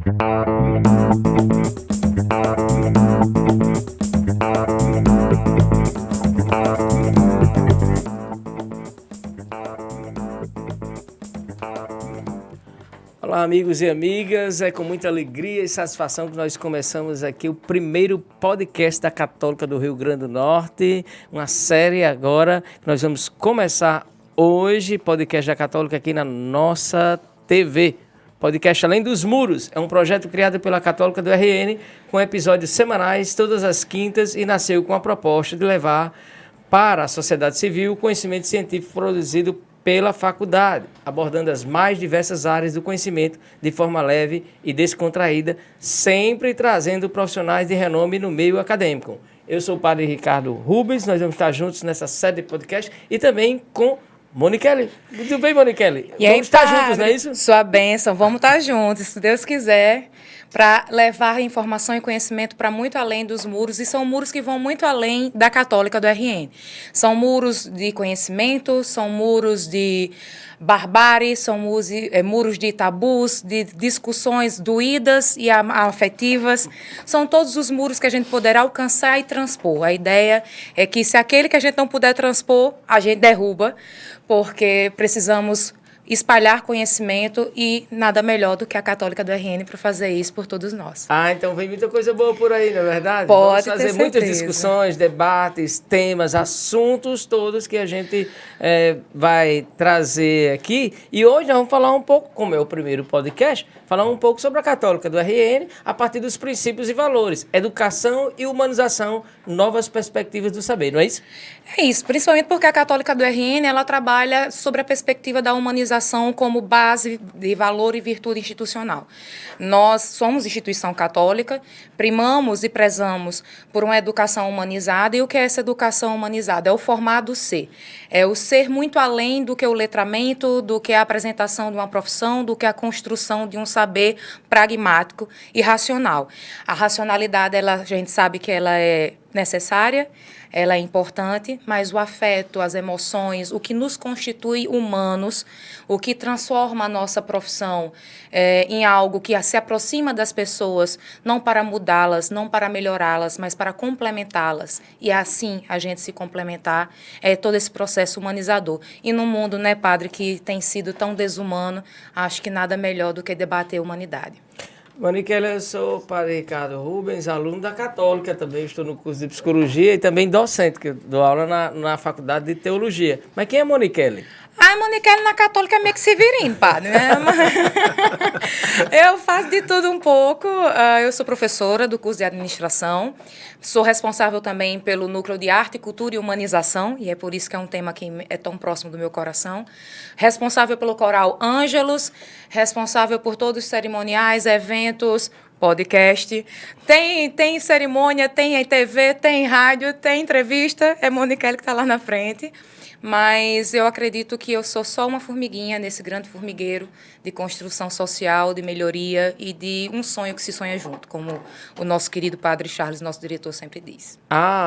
Olá, amigos e amigas, é com muita alegria e satisfação que nós começamos aqui o primeiro podcast da Católica do Rio Grande do Norte, uma série agora que nós vamos começar hoje, podcast da Católica aqui na nossa TV. Podcast Além dos Muros é um projeto criado pela Católica do RN com episódios semanais todas as quintas e nasceu com a proposta de levar para a sociedade civil o conhecimento científico produzido pela faculdade, abordando as mais diversas áreas do conhecimento de forma leve e descontraída, sempre trazendo profissionais de renome no meio acadêmico. Eu sou o padre Ricardo Rubens, nós vamos estar juntos nessa série de podcast e também com Moniquele. Muito bem, Moniquele. E aí, vamos estar padre, juntos, não é isso? Sua bênção, vamos estar juntos, se Deus quiser, para levar informação e conhecimento para muito além dos muros, e são muros que vão muito além da Católica do RN. São muros de conhecimento, são muros de barbárie, são muros de tabus, de discussões doídas e afetivas. São todos os muros que a gente poderá alcançar e transpor. A ideia é que, se aquele que a gente não puder transpor, a gente derruba, porque precisamos espalhar conhecimento e nada melhor do que a Católica do RN para fazer isso por todos nós. Então vem muita coisa boa por aí, não é verdade? Pode Vamos fazer ter muitas certeza. discussões, debates, temas, assuntos todos que a gente vai trazer aqui. E hoje nós vamos falar um pouco, como é o primeiro podcast, falar um pouco sobre a Católica do RN a partir dos princípios e valores, educação e humanização, novas perspectivas do saber, não é isso? É isso, principalmente porque a Católica do RN ela trabalha sobre a perspectiva da humanização como base de valor e virtude institucional. Nós somos instituição católica, primamos e prezamos por uma educação humanizada. E o que é essa educação humanizada? É o formado ser. É o ser muito além do que o letramento, do que a apresentação de uma profissão, do que a construção de um saber pragmático e racional. A racionalidade, a gente sabe que ela é necessária, ela é importante, mas o afeto, as emoções, o que nos constitui humanos, o que transforma a nossa profissão em algo que se aproxima das pessoas, não para mudá-las, não para melhorá-las, mas para complementá-las. E assim a gente se complementar, todo esse processo humanizador. E num mundo, né, padre, que tem sido tão desumano, acho que nada melhor do que debater a humanidade. Moniquele, eu sou o padre Ricardo Rubens, aluno da Católica também, estou no curso de Psicologia e também docente, que eu dou aula na Faculdade de Teologia. Mas quem é Moniquele? Moniquele na Católica é meio que Severino, padre. Né? Eu faço de tudo um pouco. Eu sou professora do curso de administração. Sou responsável também pelo núcleo de arte, cultura e humanização, e é por isso que é um tema que é tão próximo do meu coração. Responsável pelo coral Ângelos, responsável por todos os cerimoniais, eventos, podcast. Tem cerimônia, tem TV, tem rádio, tem entrevista. É Moniquele que está lá na frente. Mas eu acredito que eu sou só uma formiguinha nesse grande formigueiro de construção social, de melhoria e de um sonho que se sonha junto, como o nosso querido padre Charles, nosso diretor, sempre diz.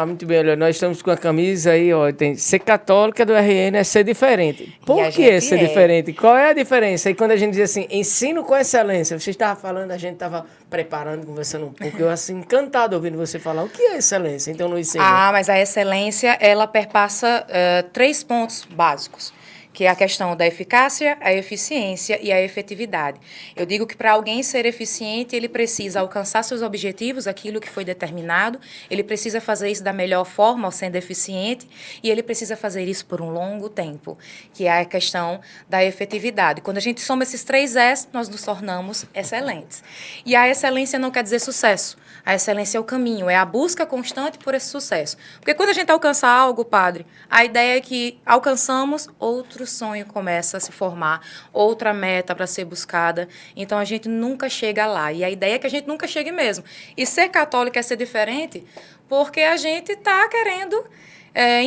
Muito bem, olha, nós estamos com a camisa aí, ó, tem ser católica do RN é ser diferente. Por que ser diferente? Qual é a diferença? E quando a gente diz assim, ensino com excelência, você estava falando, a gente estava preparando, conversando um pouco, eu assim, encantado ouvindo você falar, o que é excelência? Então, no ensino. Mas a excelência, ela perpassa 3 pontos básicos, que é a questão da eficácia, a eficiência e a efetividade. Eu digo que para alguém ser eficiente, ele precisa alcançar seus objetivos, aquilo que foi determinado, ele precisa fazer isso da melhor forma, sendo eficiente, e ele precisa fazer isso por um longo tempo, que é a questão da efetividade. Quando a gente soma esses 3 S, nós nos tornamos excelentes. E a excelência não quer dizer sucesso. A excelência é o caminho, é a busca constante por esse sucesso. Porque quando a gente alcança algo, padre, a ideia é que alcançamos, outro sonho começa a se formar, outra meta para ser buscada. Então, a gente nunca chega lá. E a ideia é que a gente nunca chegue mesmo. E ser católico é ser diferente porque a gente está querendo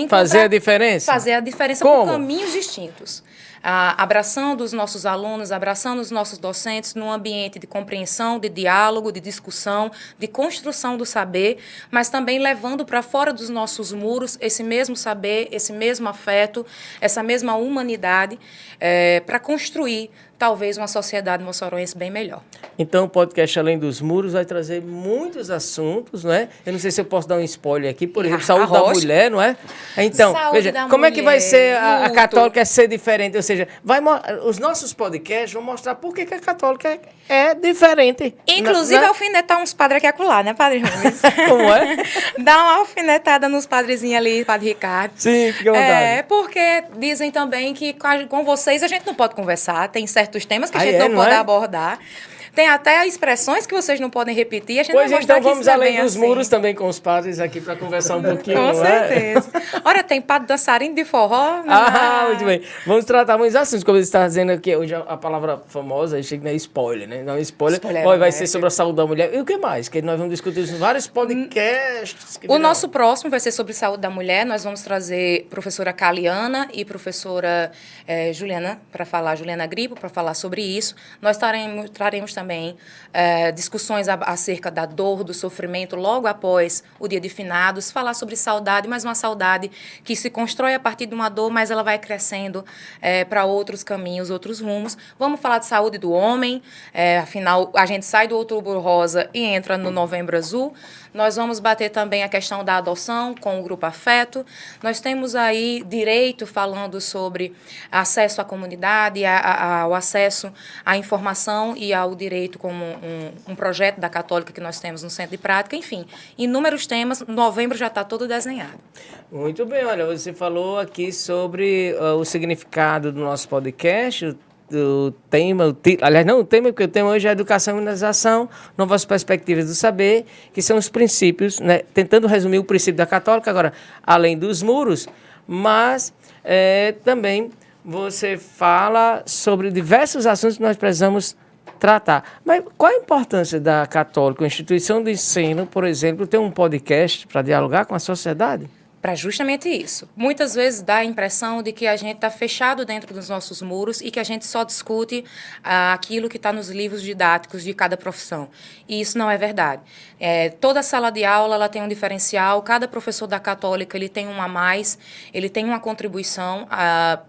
fazer a diferença? Fazer a diferença por caminhos distintos. Abraçando os nossos alunos, abraçando os nossos docentes num ambiente de compreensão, de diálogo, de discussão, de construção do saber, mas também levando para fora dos nossos muros esse mesmo saber, esse mesmo afeto, essa mesma humanidade, para construir talvez uma sociedade moçoroense bem melhor. Então, o podcast Além dos Muros vai trazer muitos assuntos, não é? Eu não sei se eu posso dar um spoiler aqui, por exemplo, saúde da mulher, não é? Então, veja, como é que vai ser a católica ser diferente? Ou seja, os nossos podcasts vão mostrar por que a católica é diferente. Inclusive, alfinetar uns padres aqui e acolá, né, Padre Rubens? Como é? Dá uma alfinetada nos padrezinhos ali, Padre Ricardo. Sim, fica à vontade. Porque dizem também que com vocês a gente não pode conversar, tem certos temas que a gente não pode abordar. Tem até expressões que vocês não podem repetir. A gente pois vai então vamos além dos assim. muros também com os padres aqui para conversar um pouquinho. Com certeza. Olha, tem padre dançarino de forró. Muito bem. Vamos tratar muitos assuntos, como você está dizendo aqui. Hoje a palavra famosa, a gente não é spoiler, né? Não é spoiler. Vai ser sobre a saúde da mulher. E o que mais? Que nós vamos discutir em vários podcasts. O nosso próximo vai ser sobre saúde da mulher. Nós vamos trazer professora Caliana e professora Juliana Gripo para falar sobre isso. Nós traremos também discussões acerca da dor, do sofrimento, logo após o dia de finados, falar sobre saudade, mas uma saudade que se constrói a partir de uma dor, mas ela vai crescendo para outros caminhos, outros rumos. Vamos falar de saúde do homem, afinal, a gente sai do Outubro Rosa e entra no Novembro Azul. Nós vamos bater também a questão da adoção com o Grupo Afeto. Nós temos aí direito falando sobre acesso à comunidade, ao acesso à informação e ao direito como um projeto da Católica que nós temos no Centro de Prática. Enfim, inúmeros temas. Novembro já está todo desenhado. Muito bem, olha, você falou aqui sobre o significado do nosso podcast, do tema, aliás, não o tema, porque o tema hoje é educação e imunização, novas perspectivas do saber, que são os princípios, né, tentando resumir o princípio da católica, agora, além dos muros, mas também você fala sobre diversos assuntos que nós precisamos tratar. Mas qual a importância da católica, uma instituição de ensino, por exemplo, ter um podcast para dialogar com a sociedade? Para justamente isso. Muitas vezes dá a impressão de que a gente está fechado dentro dos nossos muros e que a gente só discute aquilo que está nos livros didáticos de cada profissão. E isso não é verdade. Toda sala de aula ela tem um diferencial, cada professor da Católica ele tem um a mais, ele tem uma contribuição,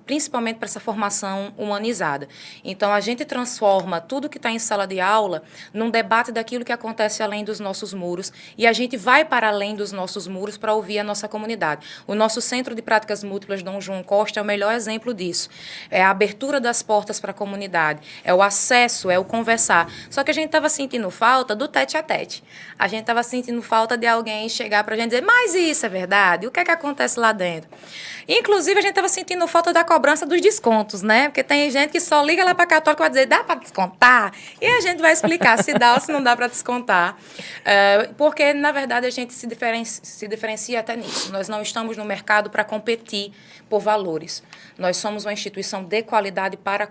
principalmente para essa formação humanizada. Então, a gente transforma tudo que está em sala de aula num debate daquilo que acontece além dos nossos muros e a gente vai para além dos nossos muros para ouvir a nossa comunidade. O nosso Centro de Práticas Múltiplas Dom João Costa é o melhor exemplo disso. É a abertura das portas para a comunidade, é o acesso, é o conversar. Só que a gente estava sentindo falta do tete a tete. A gente estava sentindo falta de alguém chegar para a gente dizer, mas isso é verdade? O que é que acontece lá dentro? Inclusive, a gente estava sentindo falta da cobrança dos descontos, né? Porque tem gente que só liga lá para a Católica e vai dizer, dá para descontar? E a gente vai explicar se dá ou se não dá para descontar. Porque, na verdade, a gente se diferencia até nisso. Nós não estamos no mercado para competir por valores. Nós somos uma instituição de qualidade, para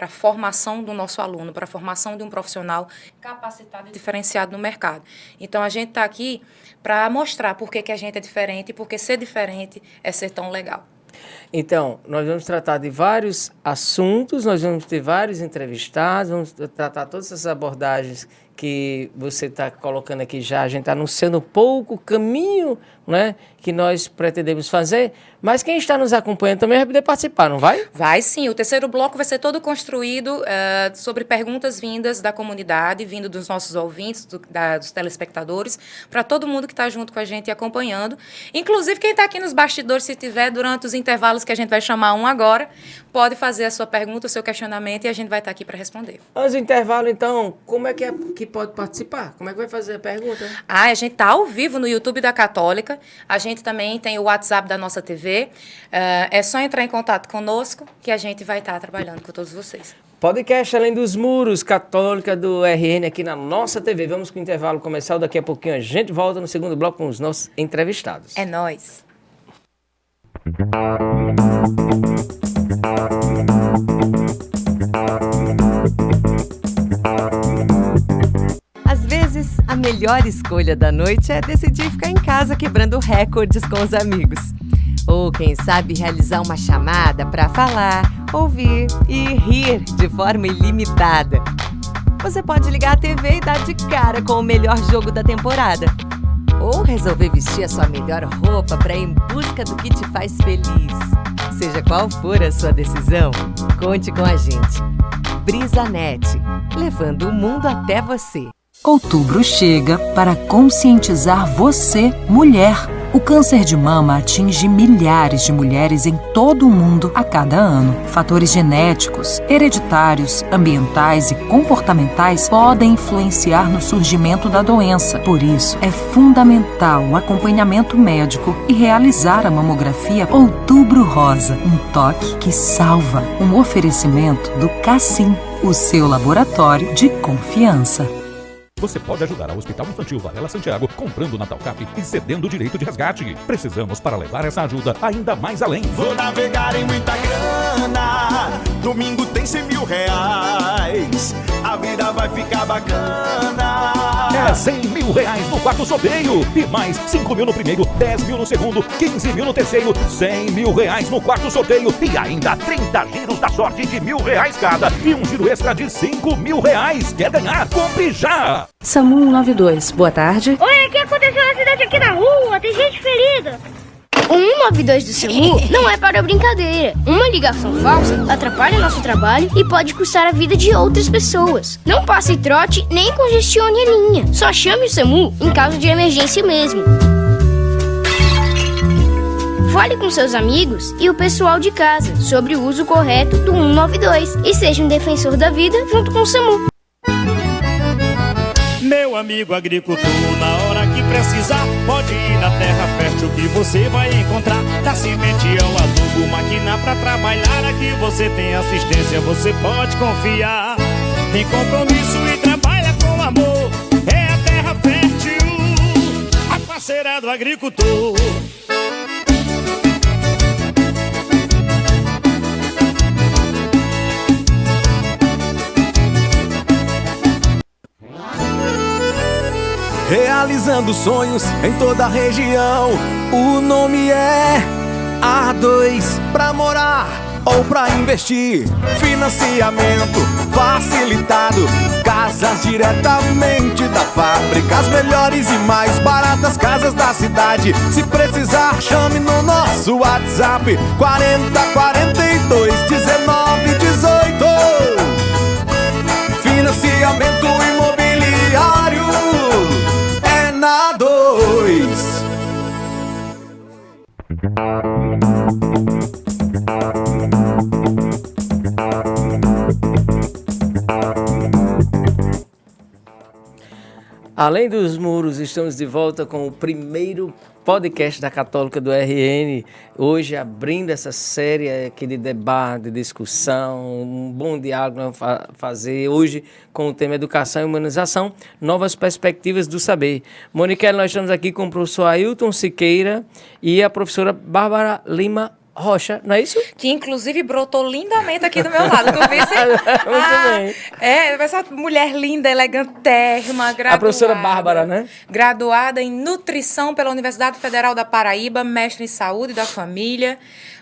a formação do nosso aluno, para a formação de um profissional capacitado e diferenciado no mercado. Então, a gente está aqui para mostrar por que a gente é diferente e porque ser diferente é ser tão legal. Então, nós vamos tratar de vários assuntos, nós vamos ter vários entrevistados, vamos tratar todas essas abordagens que você está colocando aqui já, a gente está anunciando um pouco o caminho, né, que nós pretendemos fazer, mas quem está nos acompanhando também vai poder participar, não vai? Vai sim, o terceiro bloco vai ser todo construído sobre perguntas vindas da comunidade, vindo dos nossos ouvintes, dos telespectadores, para todo mundo que está junto com a gente e acompanhando. Inclusive, quem está aqui nos bastidores, se tiver, durante os intervalos que a gente vai chamar um agora, pode fazer a sua pergunta, o seu questionamento e a gente vai estar aqui para responder. Antes do intervalo, então, como é que pode participar? Como é que vai fazer a pergunta? A gente está ao vivo no YouTube da Católica, a gente também tem o WhatsApp da nossa TV, é só entrar em contato conosco que a gente vai estar trabalhando com todos vocês. Podcast Além dos Muros, Católica do RN aqui na nossa TV. Vamos com o intervalo comercial, daqui a pouquinho a gente volta no segundo bloco com os nossos entrevistados. É nóis! Às vezes, a melhor escolha da noite é decidir ficar em casa quebrando recordes com os amigos. Ou, quem sabe, realizar uma chamada para falar, ouvir e rir de forma ilimitada. Você pode ligar a TV e dar de cara com o melhor jogo da temporada. Ou resolver vestir a sua melhor roupa para ir em busca do que te faz feliz. Seja qual for a sua decisão, conte com a gente. BrisaNet, levando o mundo até você. Outubro chega para conscientizar você, mulher. O câncer de mama atinge milhares de mulheres em todo o mundo a cada ano. Fatores genéticos, hereditários, ambientais e comportamentais podem influenciar no surgimento da doença. Por isso, é fundamental o acompanhamento médico e realizar a mamografia Outubro Rosa, um toque que salva. Um oferecimento do Cassim, o seu laboratório de confiança. Você pode ajudar ao Hospital Infantil Varela Santiago comprando o Natal Cap e cedendo o direito de resgate. Precisamos para levar essa ajuda ainda mais além. Vou navegar em muita grana, domingo tem 100 mil reais, a vida vai ficar bacana. É 100 mil reais no quarto sorteio e mais 5 mil no primeiro, 10 mil no segundo, 15 mil no terceiro, 100 mil reais no quarto sorteio e ainda 30 giros da sorte de R$1.000 cada e um giro extra de 5 mil reais. Quer ganhar? Compre já! SAMU 192, boa tarde. Oi, o que aconteceu no acidente aqui na rua? Tem gente ferida. O 192 do SAMU não é para brincadeira. Uma ligação falsa atrapalha nosso trabalho e pode custar a vida de outras pessoas. Não passe trote nem congestione a linha. Só chame o SAMU em caso de emergência mesmo. Fale com seus amigos e o pessoal de casa sobre o uso correto do 192 e seja um defensor da vida junto com o SAMU. Meu amigo agricultor, na hora que precisar, pode ir na Terra Fértil que você vai encontrar. Da semente ao adubo, máquina pra trabalhar, aqui você tem assistência, você pode confiar. Tem compromisso e trabalha com amor, é a Terra Fértil, a parceira do agricultor. Realizando sonhos em toda a região. O nome é A2 pra morar ou pra investir. Financiamento facilitado, casas diretamente da fábrica, as melhores e mais baratas casas da cidade. Se precisar, chame no nosso WhatsApp 40 42 19 18. Financiamento imobiliário é na 2. Além dos muros, estamos de volta com o primeiro podcast da Católica do RN. Hoje abrindo essa série aqui de debate, de discussão, um bom diálogo vamos fazer hoje com o tema Educação e Humanização, novas perspectivas do saber. Moniquele, nós estamos aqui com o professor Ailton Siqueira e a professora Bárbara Lima Rocha, não é isso? Que inclusive brotou lindamente aqui do meu lado. Tu visse? Muito bem. Essa mulher linda, elegantérrima, graduada. A professora Bárbara, né? Graduada em Nutrição pela Universidade Federal da Paraíba, mestre em Saúde da Família.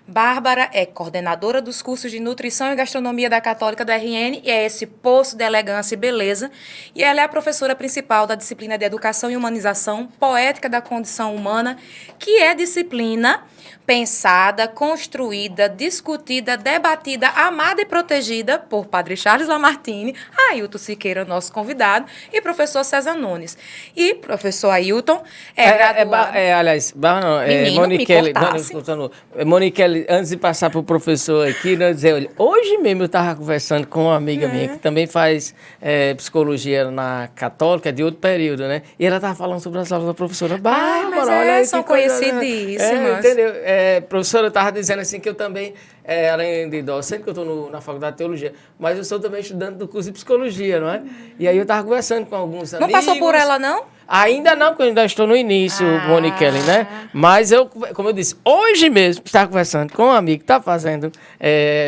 Bárbara é coordenadora dos cursos de Nutrição e Gastronomia da Católica do RN e é esse poço de elegância e beleza. E ela é a professora principal da disciplina de Educação e Humanização, Poética da Condição Humana, que é disciplina pensada, construída, discutida, debatida, amada e protegida por Padre Charles Lamartine, Ailton Siqueira, nosso convidado, e professor César Nunes. E professor Ailton graduado... Moniquele, antes de passar para o professor aqui, nós dizer, olha, hoje mesmo eu estava conversando com uma amiga minha que também faz psicologia na Católica, de outro período, né? E ela estava falando sobre as aulas da professora Bárbara. Mas olha aí, são conhecidíssimas. Entendeu? Professora, eu estava dizendo assim que eu também, além de docente, que eu estou na Faculdade de Teologia, mas eu sou também estudante do curso de Psicologia, não é? E aí eu estava conversando com alguns amigos. Não passou por ela, não? Ainda não, porque eu ainda estou no início, Moniquele, né? Mas eu, como eu disse, hoje mesmo estava conversando com um amigo que está fazendo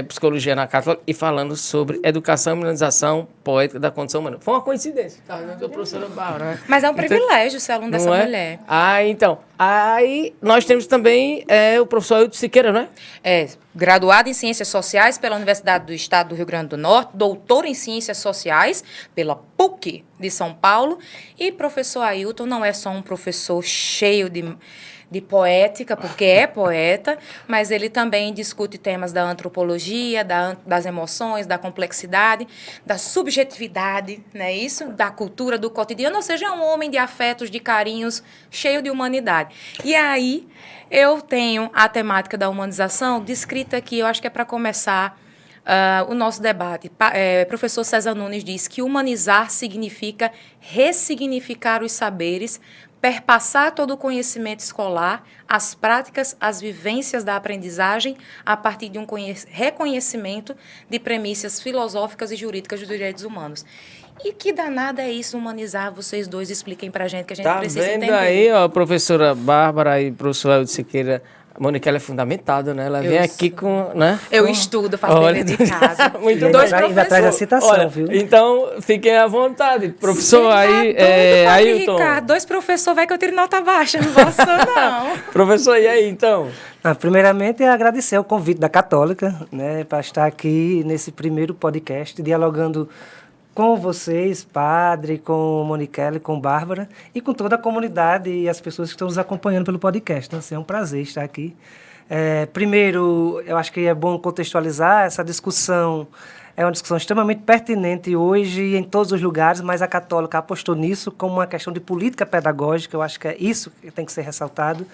psicologia na Católica e falando sobre educação e humanização poética da condição humana. Foi uma coincidência, tá? Eu sou professora Bárbara, né? Mas é um privilégio ser aluno dessa mulher. Então. Aí nós temos também o professor Ailton Siqueira, não é? Graduado em Ciências Sociais pela Universidade do Estado do Rio Grande do Norte, doutor em Ciências Sociais pela PUC de São Paulo. E professor Ailton não é só um professor cheio de poética, porque é poeta, mas ele também discute temas da antropologia, das emoções, da complexidade, da subjetividade, né, isso? Da cultura, do cotidiano, ou seja, é um homem de afetos, de carinhos, cheio de humanidade. E aí, eu tenho a temática da humanização descrita aqui, eu acho que é para começar o nosso debate. Professor César Nunes diz que humanizar significa ressignificar os saberes, perpassar todo o conhecimento escolar, as práticas, as vivências da aprendizagem, a partir de um reconhecimento de premissas filosóficas e jurídicas dos direitos humanos. E que danada é isso, humanizar? Vocês dois expliquem pra gente, que a gente precisa entender. Tá vendo aí, ó, professora Bárbara e professor Eldo Siqueira, a Mônica, ela é fundamentada, né? Ela vem aqui com, né? Eu estudo, faço dever de casa. Muito dois bem. Ainda traz a citação, Olha, viu? Então, fiquem à vontade. Professor, aí... Ailton. Ricardo, 2 professores, vai que eu tiro nota baixa, não posso não. Professor, e aí, então? Primeiramente, é agradecer o convite da Católica, né, para estar aqui nesse primeiro podcast, dialogando com vocês, padre, com Moniquele, com Bárbara e com toda a comunidade e as pessoas que estão nos acompanhando pelo podcast. Então, assim, é um prazer estar aqui. Primeiro, eu acho que é bom contextualizar essa discussão. É uma discussão extremamente pertinente hoje em todos os lugares, mas a Católica apostou nisso como uma questão de política pedagógica. Eu acho que é isso que tem que ser ressaltado.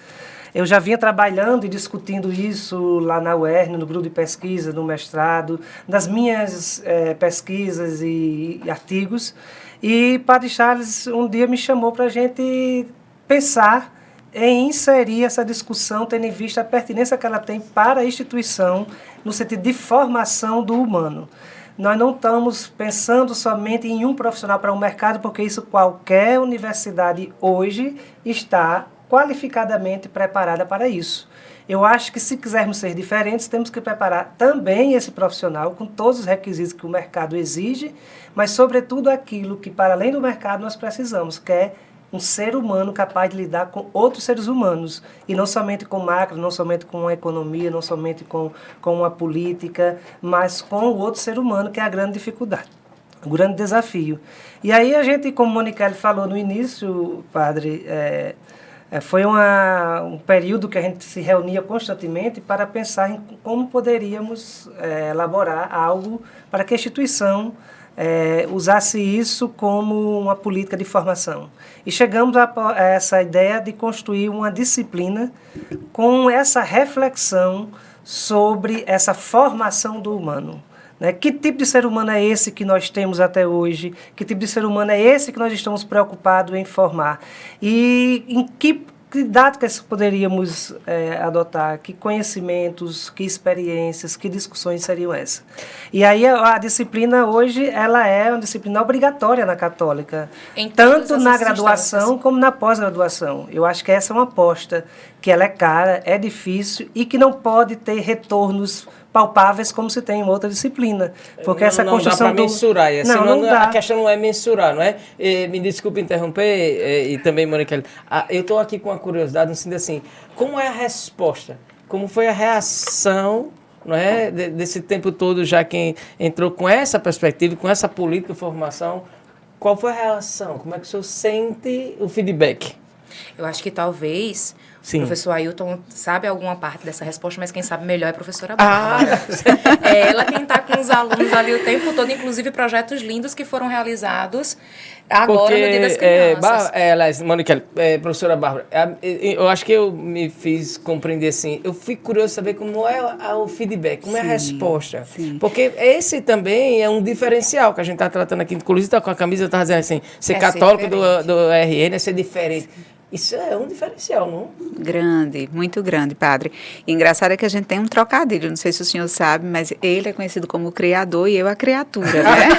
Eu já vinha trabalhando e discutindo isso lá na UERN, no grupo de pesquisa, no mestrado, nas minhas pesquisas e artigos. E Padre Charles um dia me chamou para a gente pensar em inserir essa discussão, tendo em vista a pertinência que ela tem para a instituição, no sentido de formação do humano. Nós não estamos pensando somente em um profissional para o mercado, porque isso qualquer universidade hoje está qualificadamente preparada para isso. Eu acho que se quisermos ser diferentes, temos que preparar também esse profissional com todos os requisitos que o mercado exige, mas sobretudo aquilo que para além do mercado nós precisamos, que é um ser humano capaz de lidar com outros seres humanos, e não somente com macro, não somente com a economia, não somente com a política, mas com o outro ser humano, que é a grande dificuldade, o grande desafio. E aí a gente, como Moniquele falou no início, padre, foi um período que a gente se reunia constantemente para pensar em como poderíamos elaborar algo para que a instituição usasse isso como uma política de formação. E chegamos a essa ideia de construir uma disciplina com essa reflexão sobre essa formação do humano. Né? Que tipo de ser humano é esse que nós temos até hoje? Que tipo de ser humano é esse que nós estamos preocupados em formar? E em que didáticas poderíamos adotar? Que conhecimentos, que experiências, que discussões seriam essas? E aí a disciplina hoje ela é uma disciplina obrigatória na Católica, tanto na graduação como na pós-graduação. Eu acho que essa é uma aposta, que ela é cara, é difícil e que não pode ter retornos palpáveis como se tem em outra disciplina. Porque essa construção dá para mensurar. E assim, não dá. A questão não é mensurar, não é? Me desculpe interromper, e também, Mônica, eu estou aqui com uma curiosidade, no sentido assim, como é a resposta? Como foi a reação, não é, desse tempo todo, já quem entrou com essa perspectiva, com essa política de formação, qual foi a reação? Como é que o senhor sente o feedback? Eu acho que talvez o professor Ailton sabe alguma parte dessa resposta, mas quem sabe melhor é a professora Bárbara. É ela quem está com os alunos ali o tempo todo, inclusive projetos lindos que foram realizados agora no Dia das Crianças. Mônica, professora Bárbara, eu acho que eu me fiz compreender assim, eu fico curioso saber como é o feedback, como é a resposta. Sim. Porque esse também é um diferencial que a gente está tratando aqui, inclusive está com a camisa, está dizendo assim, ser católico do RN é ser diferente. Isso é um diferencial, não? Grande, muito grande, padre. E engraçado é que a gente tem um trocadilho, não sei se o senhor sabe, mas ele é conhecido como o criador e eu a criatura, né?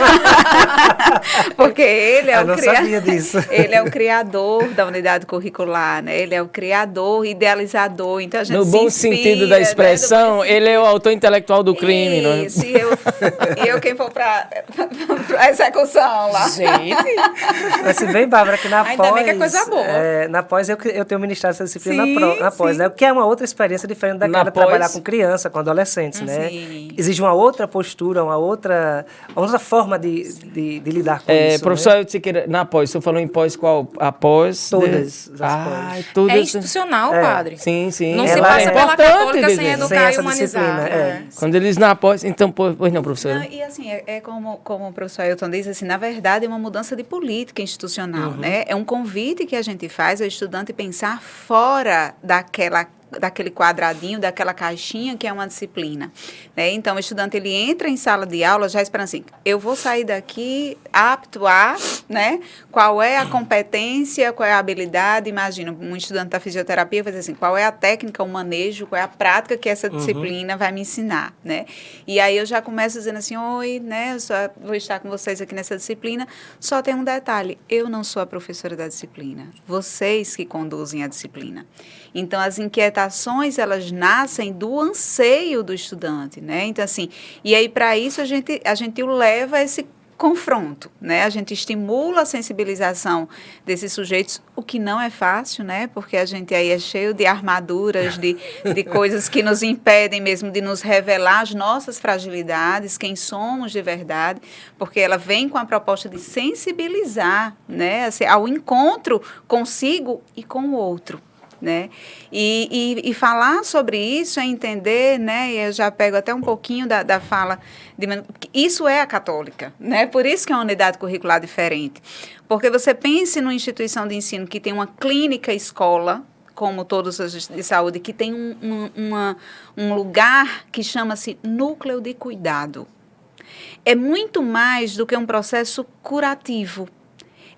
Porque ele é sabia disso. Ele é o criador da unidade curricular, né? Ele é o criador, idealizador, então a gente no bom sentido da expressão, né? Ele é o autor intelectual do crime, não é? Isso, e eu quem for para a execução lá. Gente! Mas se bem, Bárbara, que na ainda bem que é coisa boa. Na pós eu tenho ministrado essa disciplina na pós, né? O que é uma outra experiência diferente daquela de trabalhar com criança, com adolescentes, né? Exige uma outra postura, uma outra forma de lidar com isso. Professor, né? eu disse que na pós, você falou em pós qual? A pós? Todas as pós. Todas. É institucional, padre. Sim, sim. Não se passa pela católica sem educar e humanizar. Quando eles na pós, então, pois não, professor. E assim, como o professor Ailton diz, assim, na verdade é uma mudança de política institucional, né? É um convite que a gente faz ao estudante pensar fora daquele quadradinho, daquela caixinha que é uma disciplina, né? Então, o estudante, ele entra em sala de aula já esperando assim, eu vou sair daqui apto a, né? Qual é a competência, qual é a habilidade? Imagina, um estudante da fisioterapia vai dizer assim, qual é a técnica, o manejo, qual é a prática que essa disciplina vai me ensinar, né? E aí eu já começo dizendo assim, oi, né? Eu só vou estar com vocês aqui nessa disciplina, só tem um detalhe, eu não sou a professora da disciplina, vocês que conduzem a disciplina. Então, as inquietações, elas nascem do anseio do estudante, né? Então, assim, e aí, para isso, a gente o leva a esse confronto, né? A gente estimula a sensibilização desses sujeitos, o que não é fácil, né? Porque a gente aí é cheio de armaduras, de coisas que nos impedem mesmo de nos revelar as nossas fragilidades, quem somos de verdade, porque ela vem com a proposta de sensibilizar, né? Assim, ao encontro consigo e com o outro. Né? E falar sobre isso é entender, né? E eu já pego até um pouquinho da fala isso é a católica, né? Por isso que é uma unidade curricular diferente, porque você pense numa instituição de ensino que tem uma clínica escola, como todos os de saúde, que tem um lugar que chama-se núcleo de cuidado. É muito mais do que um processo curativo.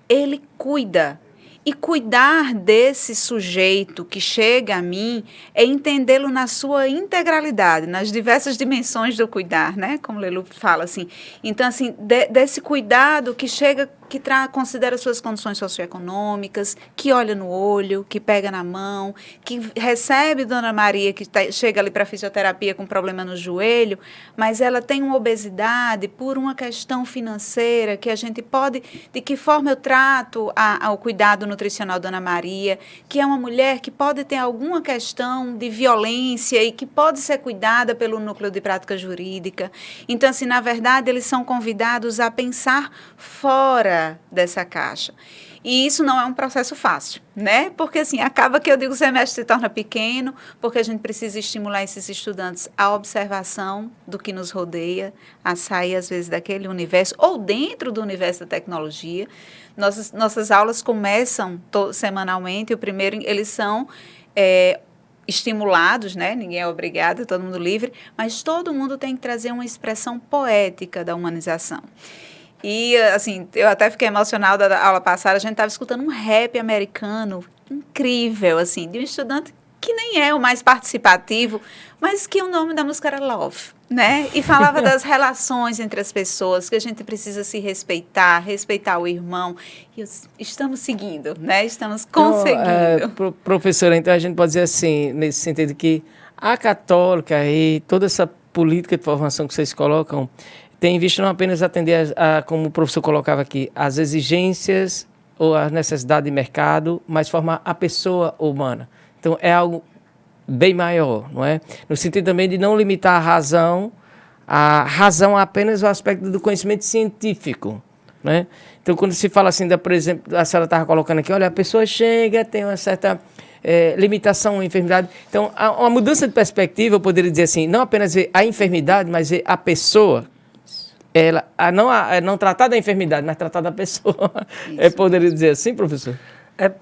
Ele cuida. E cuidar desse sujeito que chega a mim é entendê-lo na sua integralidade, nas diversas dimensões do cuidar, né? Como Lelu fala assim. Então, assim, desse cuidado que chega, que considera suas condições socioeconômicas, que olha no olho, que pega na mão, que recebe Dona Maria, que chega ali para a fisioterapia com problema no joelho, mas ela tem uma obesidade por uma questão financeira, que a gente pode... De que forma eu trato ao cuidado nutricional Dona Maria, que é uma mulher que pode ter alguma questão de violência e que pode ser cuidada pelo núcleo de prática jurídica. Então, assim, na verdade, eles são convidados a pensar fora dessa caixa. E isso não é um processo fácil, né? Porque, assim, acaba que eu digo que o semestre se torna pequeno, porque a gente precisa estimular esses estudantes à observação do que nos rodeia, a sair, às vezes, daquele universo, ou dentro do universo da tecnologia. Nossas aulas começam semanalmente, o primeiro, eles são... estimulados, né? Ninguém é obrigado, todo mundo livre, mas todo mundo tem que trazer uma expressão poética da humanização. E, assim, eu até fiquei emocionada da aula passada, a gente estava escutando um rap americano incrível, assim, de um estudante que nem é o mais participativo, mas que o nome da música era Love, né? E falava das relações entre as pessoas, que a gente precisa se respeitar o irmão. E estamos seguindo, né? Estamos conseguindo. Professora, então a gente pode dizer assim, nesse sentido que a católica e toda essa política de formação que vocês colocam tem visto não apenas atender, como o professor colocava aqui, as exigências ou a necessidade de mercado, mas formar a pessoa humana. Então, é algo bem maior, não é? No sentido também de não limitar a razão a apenas o aspecto do conhecimento científico, né? Então, quando se fala assim, por exemplo, a senhora estava colocando aqui, olha, a pessoa chega, tem uma certa limitação, enfermidade. Então, uma mudança de perspectiva, eu poderia dizer assim, não apenas ver a enfermidade, mas ver a pessoa, não tratar da enfermidade, mas tratar da pessoa. Poderia dizer assim, professor?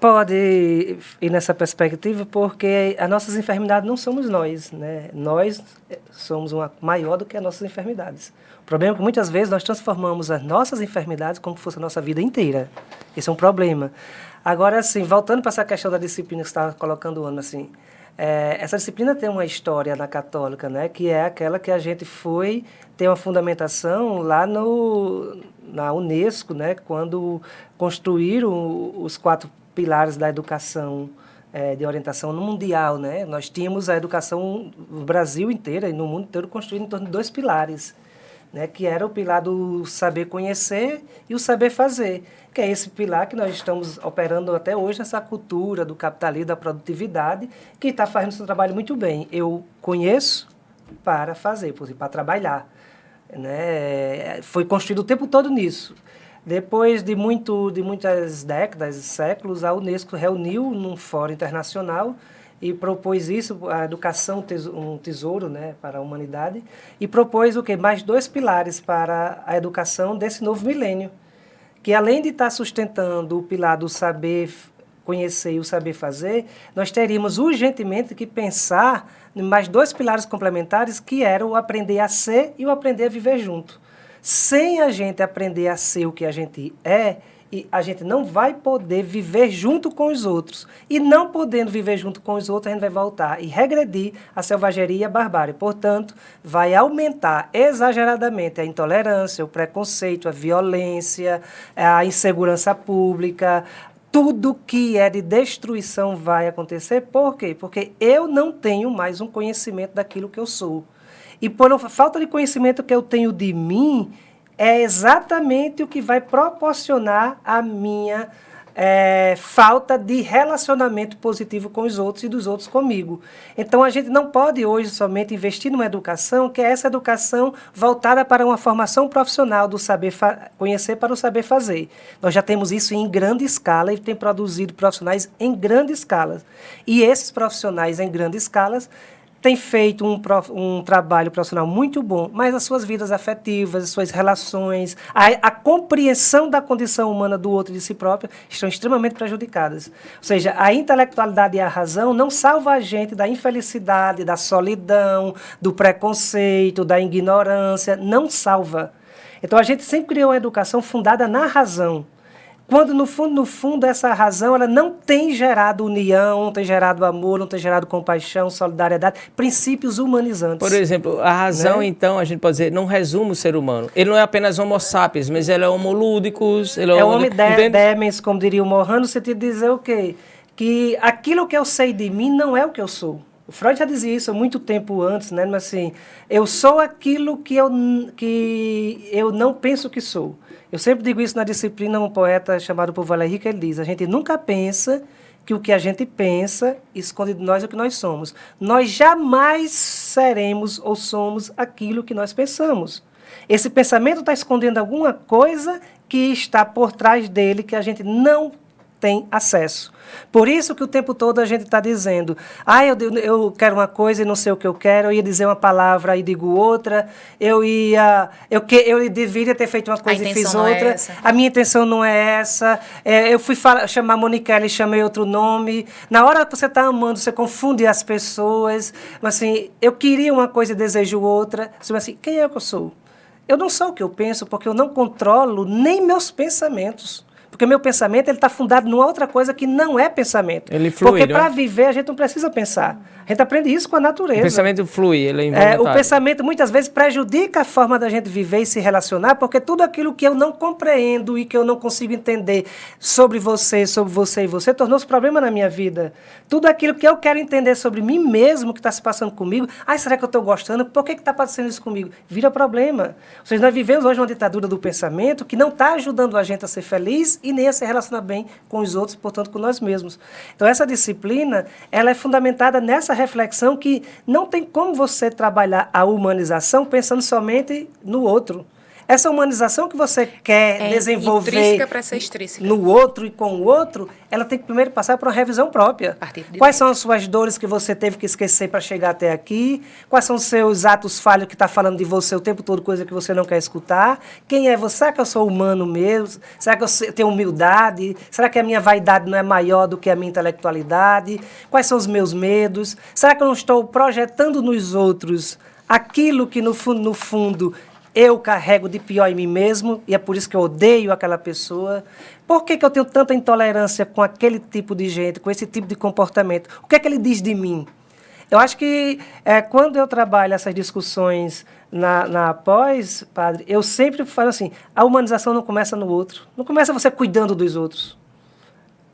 Pode ir nessa perspectiva, porque as nossas enfermidades não somos nós, né? Nós somos maior do que as nossas enfermidades. O problema é que muitas vezes nós transformamos as nossas enfermidades como se fosse a nossa vida inteira. Esse é um problema. Agora, assim, voltando para essa questão da disciplina que você estava colocando, Ana, assim, essa disciplina tem uma história na católica, né? Que é aquela que a gente tem uma fundamentação lá na Unesco, né? Quando construíram os 4 pilares da educação de orientação no mundial, né? Nós tínhamos a educação no Brasil inteiro e no mundo inteiro construída em torno de 2 pilares, né, que era o pilar do saber conhecer e o saber fazer, que é esse pilar que nós estamos operando até hoje, essa cultura do capitalismo, da produtividade, que está fazendo seu trabalho muito bem. Eu conheço para fazer, por exemplo, para trabalhar. Né? Foi construído o tempo todo nisso. Depois de muitas décadas, séculos, a Unesco reuniu num fórum internacional e propôs isso, a educação, um tesouro, né, para a humanidade, e propôs o quê? Mais 2 pilares para a educação desse novo milênio, que além de estar sustentando o pilar do saber conhecer e o saber fazer, nós teríamos urgentemente que pensar em mais 2 pilares complementares, que eram o aprender a ser e o aprender a viver junto. Sem a gente aprender a ser o que a gente é, e a gente não vai poder viver junto com os outros. E não podendo viver junto com os outros, a gente vai voltar e regredir a selvageria e a barbárie. Portanto, vai aumentar exageradamente a intolerância, o preconceito, a violência, a insegurança pública. Tudo que é de destruição vai acontecer. Por quê? Porque eu não tenho mais um conhecimento daquilo que eu sou. E por falta de conhecimento que eu tenho de mim, é exatamente o que vai proporcionar a minha falta de relacionamento positivo com os outros e dos outros comigo. Então, a gente não pode hoje somente investir numa educação que é essa educação voltada para uma formação profissional do saber conhecer para o saber fazer. Nós já temos isso em grande escala e tem produzido profissionais em grande escala. E esses profissionais em grande escala tem feito um trabalho profissional muito bom, mas as suas vidas afetivas, as suas relações, a compreensão da condição humana do outro e de si próprio estão extremamente prejudicadas. Ou seja, a intelectualidade e a razão não salva a gente da infelicidade, da solidão, do preconceito, da ignorância, não salva. Então, a gente sempre criou uma educação fundada na razão. Quando, no fundo, essa razão ela não tem gerado união, não tem gerado amor, não tem gerado compaixão, solidariedade, princípios humanizantes. Por exemplo, a razão, né? Então, a gente pode dizer, não resume o ser humano. Ele não é apenas homo sapiens, mas ele é homo ludicus. Ele é homo demens, como diria o Mohan, no sentido de dizer o quê? Que aquilo que eu sei de mim não é o que eu sou. O Freud já dizia isso há muito tempo antes, né? Mas assim, eu sou aquilo que eu não penso que sou. Eu sempre digo isso na disciplina, um poeta chamado Paul Valéry, que ele diz, a gente nunca pensa que o que a gente pensa esconde de nós o que nós somos. Nós jamais seremos ou somos aquilo que nós pensamos. Esse pensamento está escondendo alguma coisa que está por trás dele, que a gente não tem acesso. Por isso que o tempo todo a gente está dizendo, eu quero uma coisa e não sei o que eu quero, eu ia dizer uma palavra e digo outra, eu deveria ter feito uma coisa e fiz outra, a minha intenção não é essa, eu fui chamar a Moniquele e chamei outro nome. Na hora que você está amando, você confunde as pessoas, mas assim, eu queria uma coisa e desejo outra, mas assim, quem é que eu sou? Eu não sou o que eu penso, porque eu não controlo nem meus pensamentos. Porque o meu pensamento está fundado numa outra coisa que não é pensamento. Ele flui, porque para viver a gente não precisa pensar. A gente aprende isso com a natureza. O pensamento flui, ele é involuntário. O pensamento muitas vezes prejudica a forma da gente viver e se relacionar, porque tudo aquilo que eu não compreendo e que eu não consigo entender sobre você e você, tornou-se problema na minha vida. Tudo aquilo que eu quero entender sobre mim mesmo, que está se passando comigo, será que eu estou gostando? Por que está passando isso comigo? Vira problema. Ou seja, nós vivemos hoje uma ditadura do pensamento que não está ajudando a gente a ser feliz e nem a se relacionar bem com os outros, portanto, com nós mesmos. Então, essa disciplina, ela é fundamentada nessa reflexão que não tem como você trabalhar a humanização pensando somente no outro. Essa humanização que você quer desenvolver intrínseca para ser extrínseca. No outro e com o outro, ela tem que primeiro passar por uma revisão própria. Quais são as suas dores que você teve que esquecer para chegar até aqui? Quais são os seus atos falhos que está falando de você o tempo todo, coisa que você não quer escutar? Quem é você? Será que eu sou humano mesmo? Será que eu tenho humildade? Será que a minha vaidade não é maior do que a minha intelectualidade? Quais são os meus medos? Será que eu não estou projetando nos outros aquilo que, no fundo eu carrego de pior em mim mesmo, e é por isso que eu odeio aquela pessoa? Por que eu tenho tanta intolerância com aquele tipo de gente, com esse tipo de comportamento? O que é que ele diz de mim? Eu acho que quando eu trabalho essas discussões na pós, padre, eu sempre falo assim, a humanização não começa no outro. Não começa você cuidando dos outros.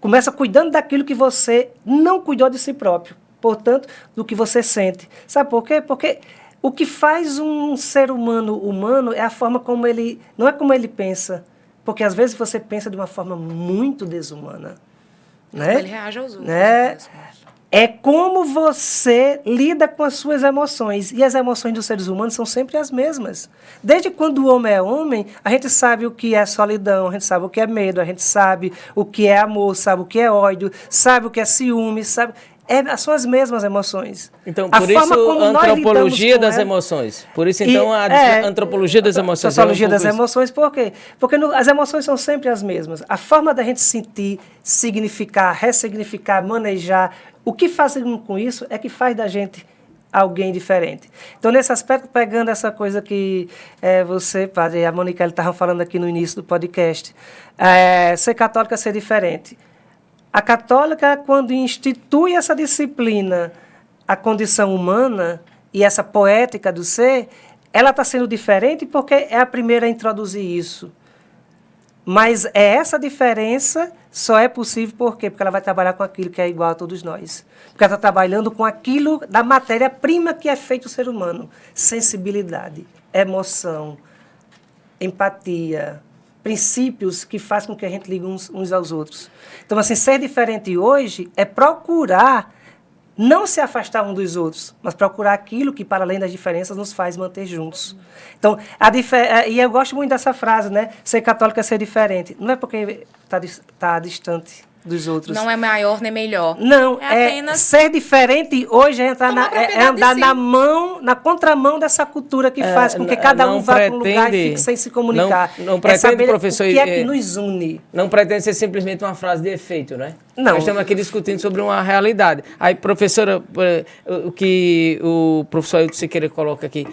Começa cuidando daquilo que você não cuidou de si próprio. Portanto, do que você sente. Sabe por quê? Porque O que faz um ser humano é a forma como ele... Não é como ele pensa, porque às vezes você pensa de uma forma muito desumana. Né? Ele reage aos outros. Né? É como você lida com as suas emoções. E as emoções dos seres humanos são sempre as mesmas. Desde quando o homem é homem, a gente sabe o que é solidão, a gente sabe o que é medo, a gente sabe o que é amor, sabe o que é ódio, sabe o que é ciúme, sabe... são as mesmas emoções. Então, por isso a antropologia das emoções. Por isso, então, a antropologia das emoções. A antropologia das emoções, por quê? Porque as emoções são sempre as mesmas. A forma da gente sentir, significar, ressignificar, manejar, o que fazemos com isso é que faz da gente alguém diferente. Então, nesse aspecto, pegando essa coisa que você, padre, e a Moniquele estavam falando aqui no início do podcast, ser católica é ser diferente. A católica, quando institui essa disciplina, a condição humana e essa poética do ser, ela está sendo diferente porque é a primeira a introduzir isso. Mas essa diferença só é possível por quê? Porque ela vai trabalhar com aquilo que é igual a todos nós. Porque ela está trabalhando com aquilo da matéria-prima que é feito o ser humano. Sensibilidade, emoção, empatia, princípios que fazem com que a gente ligue uns aos outros. Então, assim, ser diferente hoje é procurar não se afastar um dos outros, mas procurar aquilo que, para além das diferenças, nos faz manter juntos. Então, e eu gosto muito dessa frase, né? Ser católico é ser diferente. Não é porque está distante dos outros. Não é maior nem melhor. Não, apenas ser diferente hoje é andar na contramão dessa cultura que faz com que cada um vá para um lugar e fique sem se comunicar. Não pretende, professor... O que é que nos une? Não pretende ser simplesmente uma frase de efeito, né? Não. Nós estamos aqui discutindo sobre uma realidade. Aí, professora, o que o professor Ailton Siqueira coloca aqui,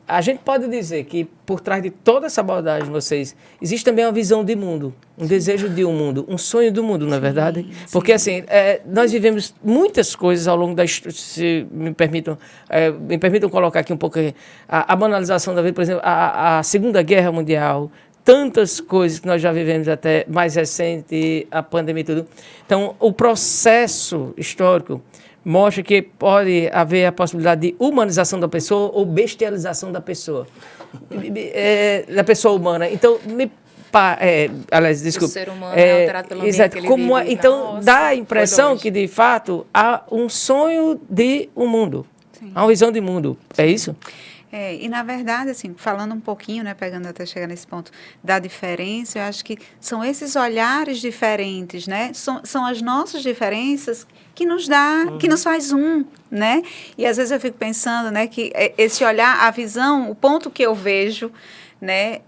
a gente pode dizer que por trás de toda essa abordagem de vocês, existe também uma visão de mundo, um desejo de um mundo, um sonho do mundo, não é verdade? Sim. Porque, assim, nós vivemos muitas coisas ao longo da história, se me permitam colocar aqui um pouco a banalização da vida, por exemplo, a Segunda Guerra Mundial, tantas coisas que nós já vivemos até mais recente, a pandemia e tudo. Então, o processo histórico mostra que pode haver a possibilidade de humanização da pessoa ou bestialização da pessoa humana. Então, aliás, desculpa. O ser humano é alterado pelo ambiente que ele vive. Então, dá a impressão que, de fato, há um sonho de um mundo. Sim. Há uma visão de mundo. É isso? E, na verdade, assim, falando um pouquinho, né, pegando até chegar nesse ponto da diferença, eu acho que são esses olhares diferentes, né? São as nossas diferenças que nos dá, que nos faz né? E, às vezes, eu fico pensando, né, que esse olhar, a visão, o ponto que eu vejo, né,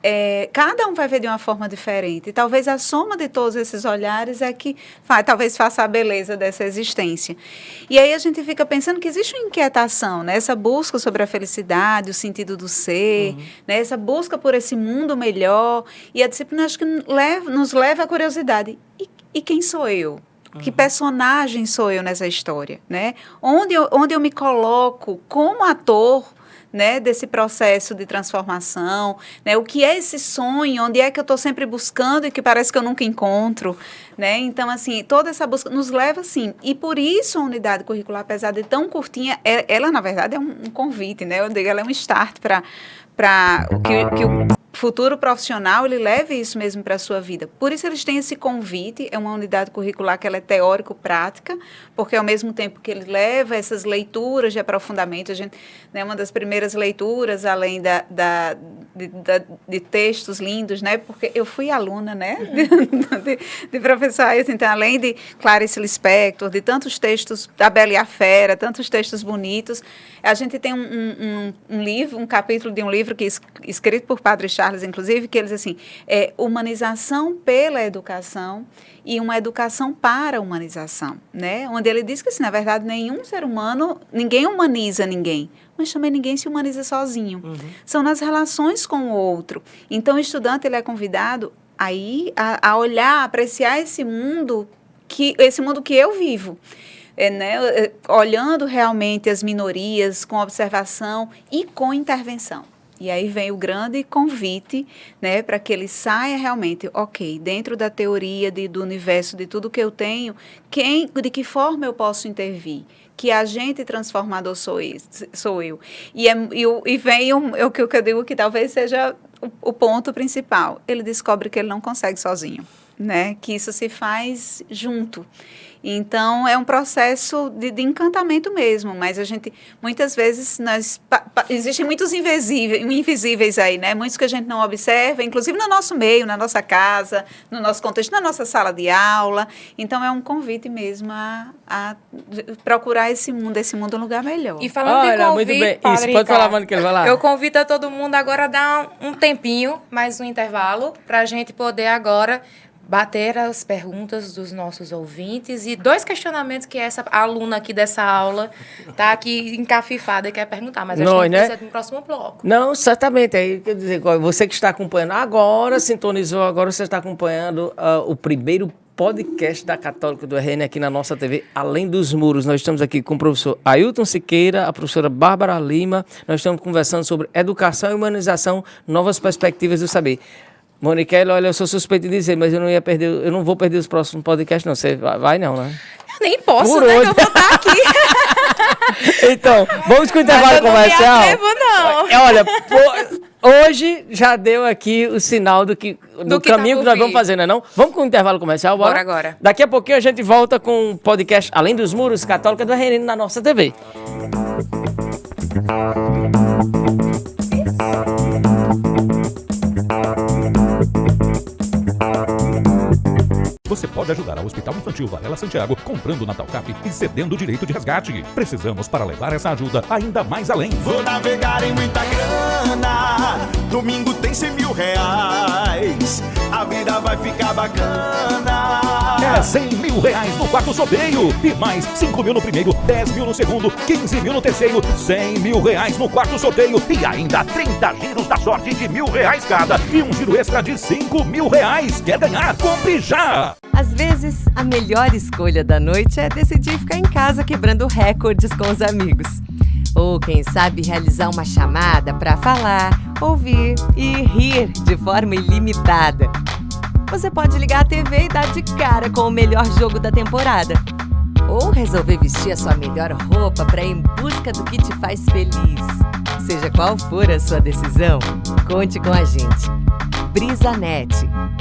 cada um vai ver de uma forma diferente. E talvez a soma de todos esses olhares é que talvez faça a beleza dessa existência. E aí a gente fica pensando que existe uma inquietação, né, essa busca sobre a felicidade, o sentido do ser, né, essa busca por esse mundo melhor. E a disciplina, acho que nos leva à curiosidade. E quem sou eu? Que personagem sou eu nessa história? Né? Onde eu me coloco como ator, né, desse processo de transformação, né, o que é esse sonho, onde é que eu estou sempre buscando e que parece que eu nunca encontro, né? Então, assim, toda essa busca nos leva, assim, e por isso a unidade curricular, apesar de tão curtinha, ela, na verdade, é um convite, né? Eu digo, ela é um start para que o futuro profissional, ele leve isso mesmo para a sua vida. Por isso eles têm esse convite, é uma unidade curricular que ela é teórico-prática, porque ao mesmo tempo que ele leva essas leituras de aprofundamento, a gente, né, uma das primeiras leituras, além de textos lindos, né, porque eu fui aluna, né, de professor Ailton, então, além de Clarice Lispector, de tantos textos, da Bela e a Fera, tantos textos bonitos, a gente tem um capítulo de um livro que escrito por Padre Charles, inclusive, que eles assim, humanização pela educação e uma educação para a humanização, né? Onde ele diz que, assim, na verdade, nenhum ser humano, ninguém humaniza ninguém, mas também ninguém se humaniza sozinho. São nas relações com o outro. Então, o estudante, ele é convidado a olhar, a apreciar esse mundo que eu vivo. Né, olhando realmente as minorias com observação e com intervenção. E aí vem o grande convite, né, para que ele saia realmente, ok, dentro da teoria do universo, de tudo que eu tenho, de que forma eu posso intervir? Que agente transformador sou eu. E vem o que eu digo que talvez seja o ponto principal. Ele descobre que ele não consegue sozinho, né? Que isso se faz junto. Então, é um processo de encantamento mesmo, mas a gente, muitas vezes, existem muitos invisíveis aí, né? Muitos que a gente não observa, inclusive no nosso meio, na nossa casa, no nosso contexto, na nossa sala de aula. Então, é um convite mesmo a procurar esse mundo um lugar melhor. E falando de convite, muito bem. Padre Isso, pode falar, mano, que ele vai lá. Eu convido a todo mundo agora a dar um tempinho, mais um intervalo, para a gente poder agora bater as perguntas dos nossos ouvintes e 2 questionamentos que essa aluna aqui dessa aula está aqui encafifada e quer perguntar, mas acho que precisa no próximo bloco. Não, certamente. Aí, quer dizer, você que está acompanhando agora, sintonizou agora, você está acompanhando o primeiro podcast da Católica do RN aqui na nossa TV, Além dos Muros. Nós estamos aqui com o professor Ailton Siqueira, a professora Bárbara Lima. Nós estamos conversando sobre educação e humanização, novas perspectivas do saber. Moniquele, olha, eu sou suspeito de dizer, mas eu não vou perder os próximos podcasts, não. Você vai não, né? Eu nem posso, por né? Hoje. Que eu vou estar aqui. Então, vamos com o intervalo comercial. Não me atrevo, não. Olha, hoje já deu aqui o sinal do caminho que nós vamos fazer, não é não? Vamos com o intervalo comercial, bora? Bora agora. Daqui a pouquinho a gente volta com o podcast Além dos Muros, Católica do RN na nossa TV. Você pode ajudar ao Hospital Infantil Varela Santiago comprando o Natal Cap e cedendo o direito de resgate. Precisamos para levar essa ajuda ainda mais além. Vou navegar em muita grana, domingo tem 100 mil reais, a vida vai ficar bacana. É 100 mil reais no quarto sorteio e mais 5 mil no primeiro, 10 mil no segundo, 15 mil no terceiro, 100 mil reais no quarto sorteio e ainda 30 giros da sorte de R$1.000 cada e um giro extra de 5 mil reais. Quer ganhar? Compre já! Às vezes, a melhor escolha da noite é decidir ficar em casa quebrando recordes com os amigos. Ou, quem sabe, realizar uma chamada para falar, ouvir e rir de forma ilimitada. Você pode ligar a TV e dar de cara com o melhor jogo da temporada. Ou resolver vestir a sua melhor roupa para ir em busca do que te faz feliz. Seja qual for a sua decisão, conte com a gente. BrisaNet,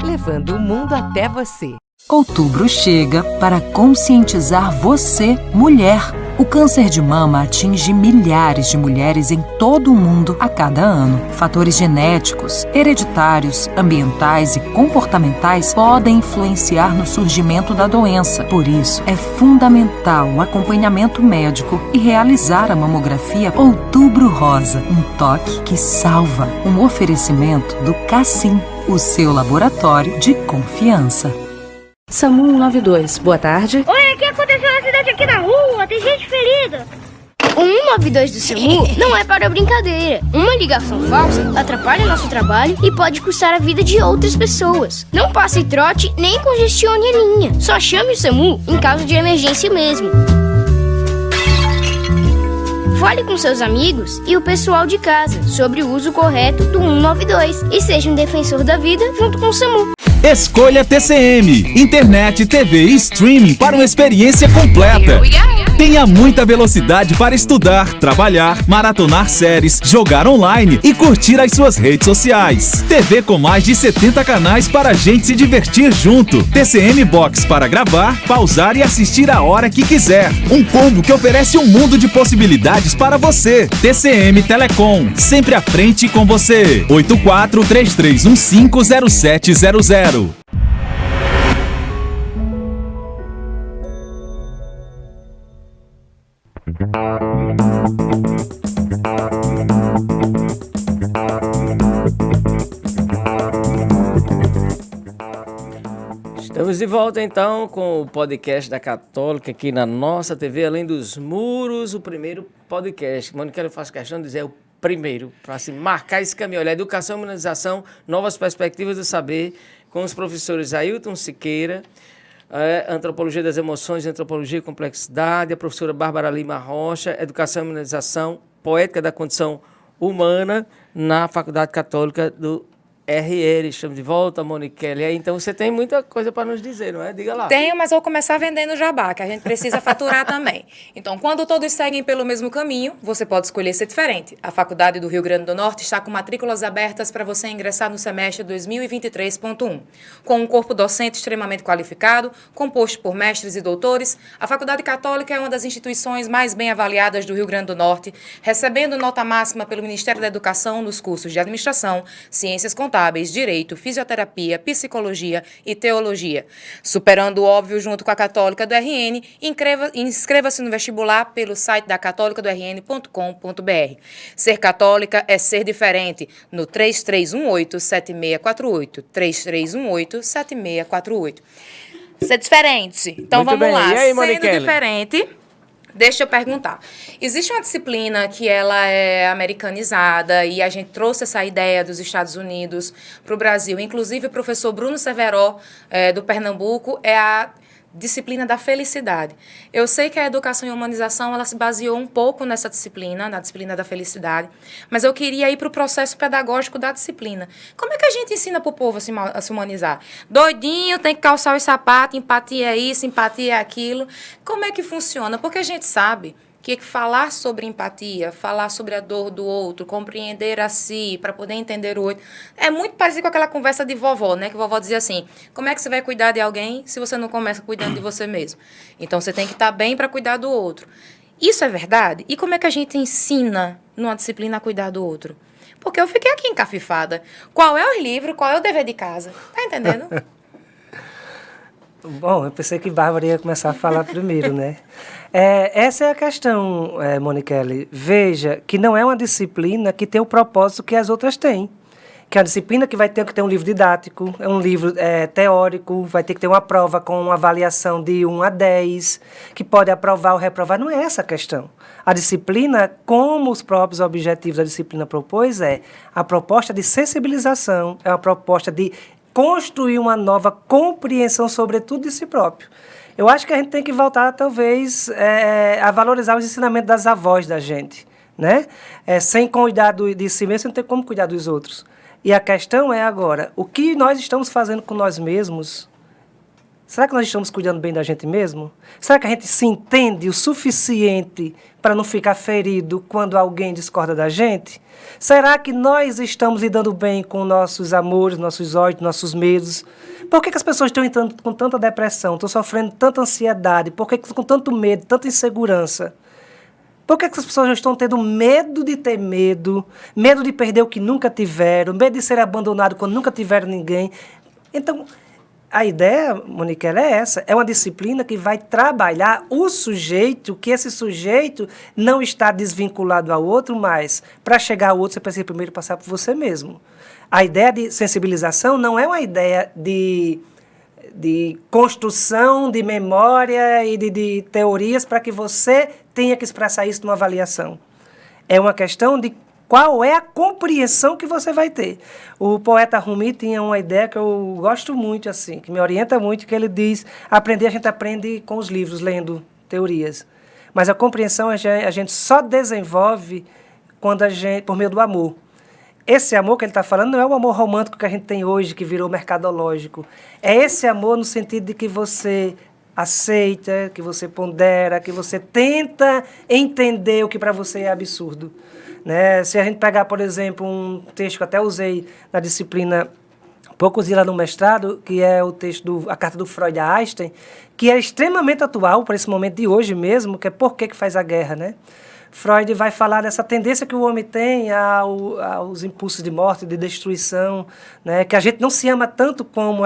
levando o mundo até você. Outubro chega para conscientizar você, mulher. O câncer de mama atinge milhares de mulheres em todo o mundo a cada ano. Fatores genéticos, hereditários, ambientais e comportamentais podem influenciar no surgimento da doença. Por isso, é fundamental o acompanhamento médico e realizar a mamografia Outubro Rosa, um toque que salva. Um oferecimento do Cassim, o seu laboratório de confiança. SAMU 192, boa tarde. Oi, o que aconteceu na cidade aqui na rua? Tem gente ferida. O 192 do SAMU não é para brincadeira. Uma ligação falsa atrapalha nosso trabalho e pode custar a vida de outras pessoas. Não passe trote nem congestione a linha. Só chame o SAMU em caso de emergência mesmo. Fale com seus amigos e o pessoal de casa sobre o uso correto do 192 e seja um defensor da vida junto com o SAMU. Escolha TCM, internet, TV e streaming para uma experiência completa. Tenha muita velocidade para estudar, trabalhar, maratonar séries, jogar online e curtir as suas redes sociais. TV com mais de 70 canais para a gente se divertir junto. TCM Box para gravar, pausar e assistir a hora que quiser. Um combo que oferece um mundo de possibilidades para você. TCM Telecom, sempre à frente com você. 8433150700. Estamos de volta então com o podcast da Católica aqui na nossa TV, Além dos Muros, o primeiro podcast. Mano, eu faço questão de dizer o primeiro, para assim, marcar esse caminho. Olha, educação e humanização, novas perspectivas do saber, com os professores Ailton Siqueira, Antropologia das Emoções, Antropologia e Complexidade, a professora Bárbara Lima Rocha, Educação e Humanização, Poética da Condição Humana, na Faculdade Católica do RN. Estamos de volta, Moniquele. Então você tem muita coisa para nos dizer, não é? Diga lá. Tenho, mas vou começar vendendo jabá, que a gente precisa faturar também. Então, quando todos seguem pelo mesmo caminho, você pode escolher ser diferente. A Faculdade do Rio Grande do Norte está com matrículas abertas para você ingressar no semestre 2023.1. Com um corpo docente extremamente qualificado, composto por mestres e doutores, a Faculdade Católica é uma das instituições mais bem avaliadas do Rio Grande do Norte, recebendo nota máxima pelo Ministério da Educação nos cursos de Administração, Ciências Contábeis, Direito, Fisioterapia, Psicologia e Teologia. Superando o óbvio junto com a Católica do RN, inscreva-se no vestibular pelo site da católicadorn.com.br. Ser católica é ser diferente, no 3318-7648. 3318-7648. Ser diferente. Então Muito vamos bem. lá. E aí, Sendo Moniquele? diferente... Deixa eu perguntar. Existe uma disciplina que ela é americanizada e a gente trouxe essa ideia dos Estados Unidos para o Brasil. Inclusive, o professor Bruno Severo, do Pernambuco, é a disciplina da felicidade. Eu sei que a educação e a humanização ela se baseou um pouco nessa disciplina, na disciplina da felicidade, mas eu queria ir para o processo pedagógico da disciplina. Como é que a gente ensina para o povo a se humanizar? Doidinho, tem que calçar os sapatos, empatia é isso, empatia é aquilo. Como é que funciona? Porque a gente sabe que falar sobre empatia, falar sobre a dor do outro, compreender a si, para poder entender o outro, é muito parecido com aquela conversa de vovó, né? Que vovó dizia assim, como é que você vai cuidar de alguém se você não começa cuidando de você mesmo? Então, você tem que estar bem para cuidar do outro. Isso é verdade? E como é que a gente ensina numa disciplina a cuidar do outro? Porque eu fiquei aqui encafifada. Qual é o livro, qual é o dever de casa? Tá entendendo? Bom, eu pensei que Bárbara ia começar a falar primeiro, né? Essa é a questão, Moniquele. Veja que não é uma disciplina que tem o propósito que as outras têm. Que é uma disciplina que vai ter que ter um livro didático, é um livro teórico, vai ter que ter uma prova com uma avaliação de 1 a 10, que pode aprovar ou reprovar. Não é essa a questão. A disciplina, como os próprios objetivos da disciplina propôs, é a proposta de sensibilização, é uma proposta de construir uma nova compreensão, sobretudo, de si próprio. Eu acho que a gente tem que voltar, talvez, a valorizar os ensinamentos das avós da gente, né? Sem cuidar de si mesmo, não tem como cuidar dos outros. E a questão é agora, o que nós estamos fazendo com nós mesmos? Será que nós estamos cuidando bem da gente mesmo? Será que a gente se entende o suficiente para não ficar ferido quando alguém discorda da gente? Será que nós estamos lidando bem com nossos amores, nossos ódios, nossos medos? Por que as pessoas estão entrando com tanta depressão, estão sofrendo tanta ansiedade? Por que com tanto medo, tanta insegurança? Por que as pessoas estão tendo medo de ter medo, medo de perder o que nunca tiveram, medo de ser abandonado quando nunca tiveram ninguém? Então, a ideia, Moniquele, é essa. É uma disciplina que vai trabalhar o sujeito, que esse sujeito não está desvinculado ao outro, mas para chegar ao outro você precisa primeiro passar por você mesmo. A ideia de sensibilização não é uma ideia de construção de memória e de teorias para que você tenha que expressar isso numa avaliação. É uma questão de qual é a compreensão que você vai ter. O poeta Rumi tinha uma ideia que eu gosto muito, assim, que me orienta muito, que ele diz, aprender a gente aprende com os livros, lendo teorias. Mas a compreensão a gente só desenvolve por meio do amor. Esse amor que ele está falando não é o amor romântico que a gente tem hoje, que virou mercadológico. É esse amor no sentido de que você aceita, que você pondera, que você tenta entender o que para você é absurdo. Né? Se a gente pegar, por exemplo, um texto que eu até usei na disciplina, pouco usei lá no mestrado, que é o texto, a carta do Freud a Einstein, que é extremamente atual para esse momento de hoje mesmo, que é por que faz a guerra, né? Freud vai falar dessa tendência que o homem tem aos impulsos de morte, de destruição, né? Que a gente não se ama tanto como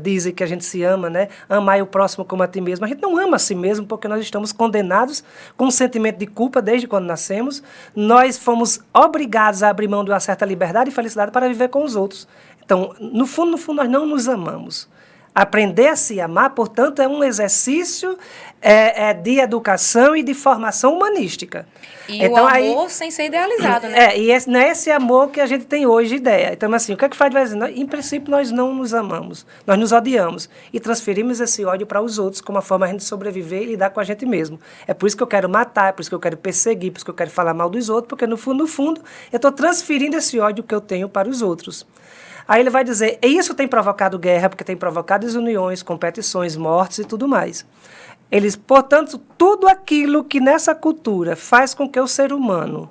dizem que a gente se ama, né? Amar o próximo como a ti mesmo. A gente não ama a si mesmo porque nós estamos condenados com um sentimento de culpa desde quando nascemos. Nós fomos obrigados a abrir mão de uma certa liberdade e felicidade para viver com os outros. Então, no fundo, nós não nos amamos. Aprender a se amar, portanto, é um exercício de educação e de formação humanística. E então, o amor sem ser idealizado, né? E não é esse amor que a gente tem hoje ideia. Então, assim, o que é que Freud vai dizer? Em princípio, nós não nos amamos, nós nos odiamos e transferimos esse ódio para os outros como uma forma de a gente sobreviver e lidar com a gente mesmo. É por isso que eu quero matar, é por isso que eu quero perseguir, por isso que eu quero falar mal dos outros, porque no fundo, eu estou transferindo esse ódio que eu tenho para os outros. Aí ele vai dizer, e isso tem provocado guerra, porque tem provocado desuniões, competições, mortes e tudo mais. Eles, portanto, tudo aquilo que nessa cultura faz com que o ser humano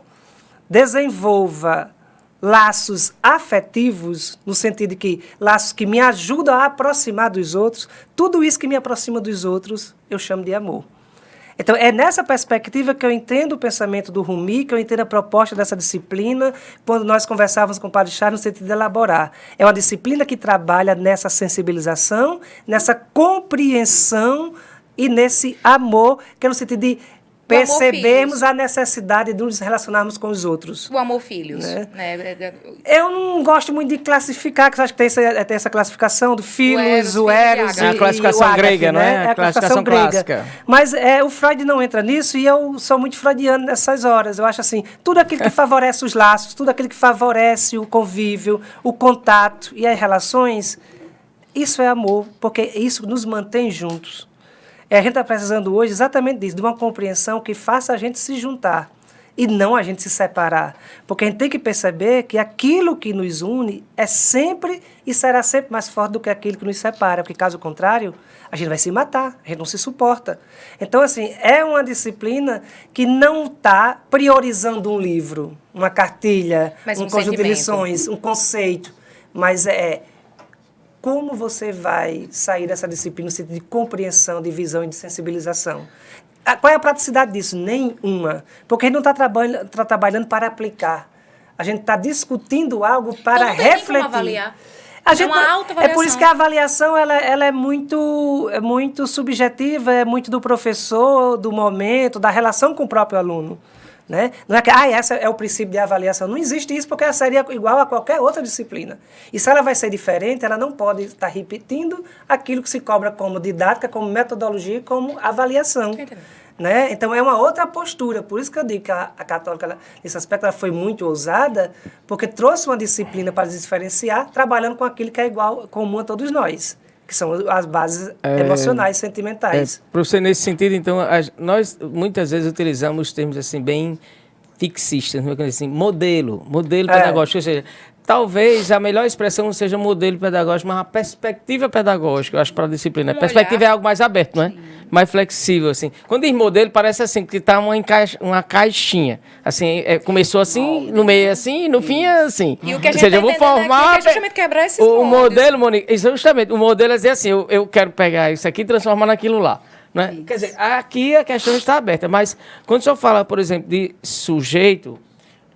desenvolva laços afetivos, no sentido de que laços que me ajudam a aproximar dos outros, tudo isso que me aproxima dos outros, eu chamo de amor. Então, é nessa perspectiva que eu entendo o pensamento do Rumi, que eu entendo a proposta dessa disciplina, quando nós conversávamos com o Padre Charles no sentido de elaborar. É uma disciplina que trabalha nessa sensibilização, nessa compreensão e nesse amor, que é no sentido de percebermos a necessidade de nos relacionarmos com os outros. O amor filhos. Né? Eu não gosto muito de classificar, que eu acho que tem essa classificação do filhos, o Eros e o a classificação Ágape, grega, não é? A classificação clássica. Mas o Freud não entra nisso e eu sou muito freudiano nessas horas. Eu acho assim, tudo aquilo que favorece os laços, tudo aquilo que favorece o convívio, o contato e as relações, isso é amor, porque isso nos mantém juntos. A gente está precisando hoje exatamente disso, de uma compreensão que faça a gente se juntar e não a gente se separar. Porque a gente tem que perceber que aquilo que nos une é sempre e será sempre mais forte do que aquilo que nos separa, porque caso contrário, a gente vai se matar, a gente não se suporta. Então, assim, é uma disciplina que não está priorizando um livro, uma cartilha, um conjunto de lições, um conceito, mas como você vai sair dessa disciplina no sentido de compreensão, de visão e de sensibilização? Qual é a praticidade disso? Nenhuma. Porque a gente não está trabalhando para aplicar. A gente está discutindo algo para refletir. Como avaliar. Uma autoavaliação. É por isso que a avaliação ela é muito subjetiva, é muito do professor, do momento, da relação com o próprio aluno. Né? Não é que esse é o princípio de avaliação. Não existe isso porque ela seria igual a qualquer outra disciplina. E se ela vai ser diferente, ela não pode estar repetindo aquilo que se cobra como didática, como metodologia, como avaliação. Né? Então, é uma outra postura. Por isso que eu digo que a católica, nesse aspecto, ela foi muito ousada, porque trouxe uma disciplina para se diferenciar, trabalhando com aquilo que é igual, comum a todos nós, que são as bases emocionais, sentimentais. Professor, nesse sentido, então, nós muitas vezes utilizamos termos assim, bem fixistas, assim, modelo pedagógico, ou seja, talvez a melhor expressão não seja modelo pedagógico, mas uma perspectiva pedagógica, eu acho, para a disciplina. Perspectiva é algo mais aberto, não é? Mais flexível, assim. Quando diz modelo, parece assim, que está uma caixinha. Assim, começou assim, no meio assim, e no fim é assim. E o que a gente eu vou formar... É justamente quebrar esses o modelo, Monique, justamente, o modelo é dizer assim, eu quero pegar isso aqui e transformar naquilo lá. Né? Quer dizer, aqui a questão está aberta, mas quando o senhor fala, por exemplo, de sujeito,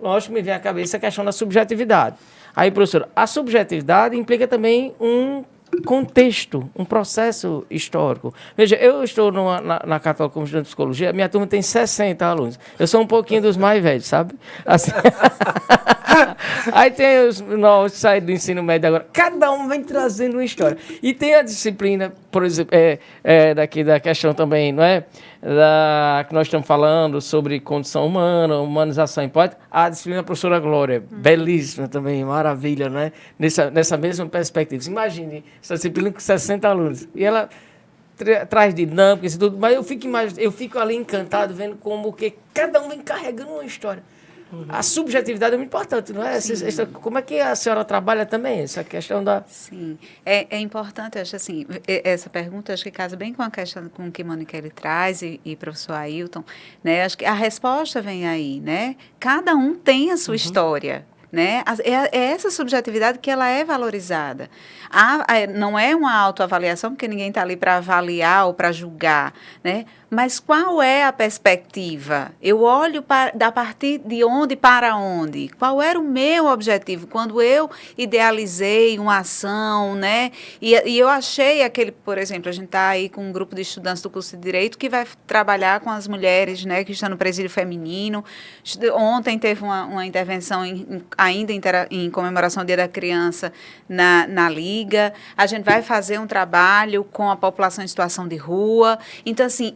lógico que me vem à cabeça a questão da subjetividade. Aí, professor, a subjetividade implica também um contexto, um processo histórico. Veja, eu estou na Católica como estudante de psicologia, minha turma tem 60 alunos. Eu sou um pouquinho dos mais velhos, sabe? Assim... Aí tem os novos que saem do ensino médio agora. Cada um vem trazendo uma história. E tem a disciplina, por exemplo, daqui da questão também, não é? Que nós estamos falando sobre condição humana, humanização empática. A disciplina da professora Glória, belíssima também, maravilha, né? Nessa mesma perspectiva. Imagine essa disciplina com 60 alunos. E ela traz dinâmicas e tudo, mas eu fico ali encantado vendo como que cada um vem carregando uma história. A subjetividade é muito importante, não é? Como é que a senhora trabalha também essa questão da... Sim, é importante, eu acho assim, essa pergunta acho que casa bem com a questão com que Mônica ele traz e professor Ailton, né? Acho que a resposta vem aí, né? Cada um tem a sua história. Né? É essa subjetividade que ela é valorizada. Não é uma autoavaliação, porque ninguém está ali para avaliar ou para julgar, né? Mas qual é a perspectiva? Eu olho da partir de onde para onde? Qual era o meu objetivo? Quando eu idealizei uma ação, né? E eu achei por exemplo, a gente está aí com um grupo de estudantes do curso de Direito que vai trabalhar com as mulheres, né, que estão no presídio feminino. Ontem teve uma intervenção ainda em comemoração ao Dia da Criança na Liga. A gente vai fazer um trabalho com a população em situação de rua. Então, assim,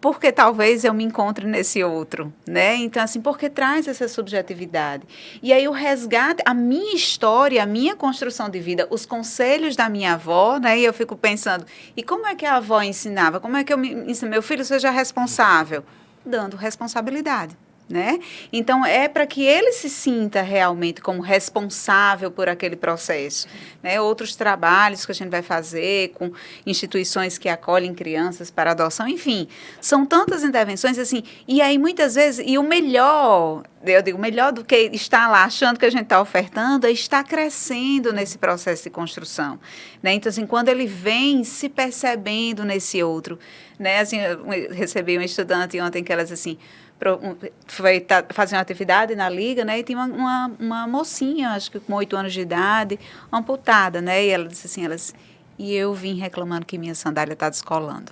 porque talvez eu me encontre nesse outro, né? Então, assim, porque traz essa subjetividade. E aí o resgate, a minha história, a minha construção de vida, os conselhos da minha avó, né? E eu fico pensando, e como é que a avó ensinava? Como é que eu me ensino? Meu filho seja responsável. Dando responsabilidade. Né? Então, é para que ele se sinta realmente como responsável por aquele processo. Né? Outros trabalhos que a gente vai fazer com instituições que acolhem crianças para adoção, enfim, são tantas intervenções assim, e aí muitas vezes, e o melhor, eu digo, melhor do que estar lá achando que a gente está ofertando, é estar crescendo nesse processo de construção. Né? Então, assim, quando ele vem se percebendo nesse outro, né? Assim, eu recebi uma estudante ontem que ela disse assim, foi fazer uma atividade na Liga, né, e tinha uma mocinha, acho que com 8 anos de idade, amputada, né, e ela disse assim, e eu vim reclamando que minha sandália está descolando.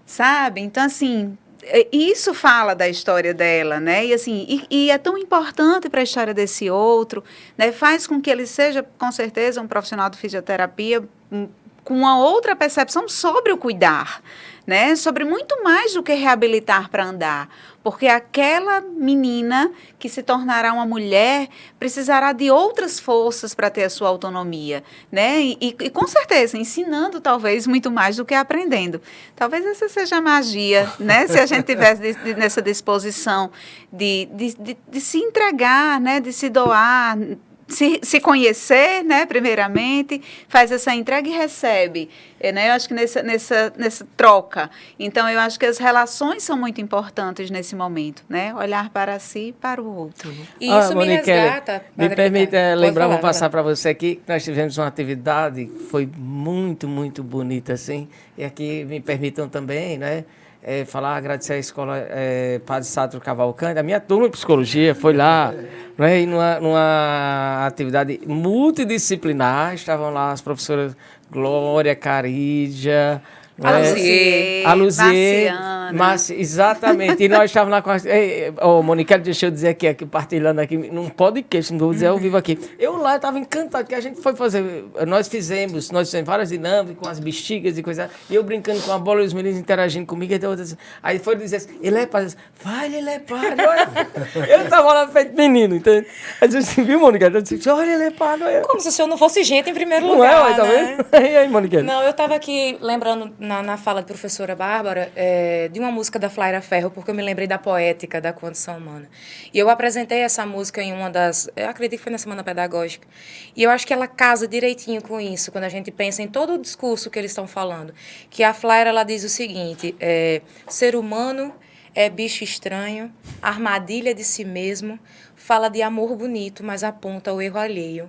Sabe? Então, assim, isso fala da história dela, né, e assim, e é tão importante para a história desse outro, né, faz com que ele seja, com certeza, um profissional de fisioterapia com uma outra percepção sobre o cuidar, né? Sobre muito mais do que reabilitar para andar, porque aquela menina que se tornará uma mulher precisará de outras forças para ter a sua autonomia, né? E com certeza ensinando talvez muito mais do que aprendendo. Talvez essa seja a magia, né? Se a gente tivesse nessa disposição de se entregar, né? De se doar, se conhecer, né, primeiramente, faz essa entrega e recebe, né, eu acho que nessa troca. Então, eu acho que as relações são muito importantes nesse momento, né, olhar para si e para o outro. E isso me resgata. Me permite lembrar, vou passar para você aqui, que nós tivemos uma atividade que foi muito, muito bonita, assim, e aqui me permitam também, né, agradecer à escola Padre Sátiro Cavalcante, a minha turma de psicologia foi lá, né, e numa atividade multidisciplinar, estavam lá as professoras Glória, Carídia, A Luzier, exatamente. E nós estávamos lá com a Monique, deixa eu dizer aqui, partilhando aqui, num podcast, não vou dizer ao vivo aqui. Eu lá estava encantado, que a gente foi fazer, nós fizemos várias dinâmicas com as bexigas e coisa, e eu brincando com a bola e os meninos interagindo comigo, e outras, aí foi dizer assim, ele é padre, vai, ele é padre, olha. Eu estava lá feito menino, entende? Aí eu disse, viu, Monique? Eu disse, olha, ele é padre. Olha. Como se eu não fosse gente em primeiro não lugar, tá né? Vendo? E aí, Monique? Não, eu estava aqui lembrando na fala da professora Bárbara, de uma música da Flaira Ferro, porque eu me lembrei da poética da condição humana. E eu apresentei essa música em uma das... Eu acredito que foi na Semana Pedagógica. E eu acho que ela casa direitinho com isso, quando a gente pensa em todo o discurso que eles estão falando. Que a Flaira, ela diz o seguinte, ser humano é bicho estranho, armadilha de si mesmo, fala de amor bonito, mas aponta o erro alheio.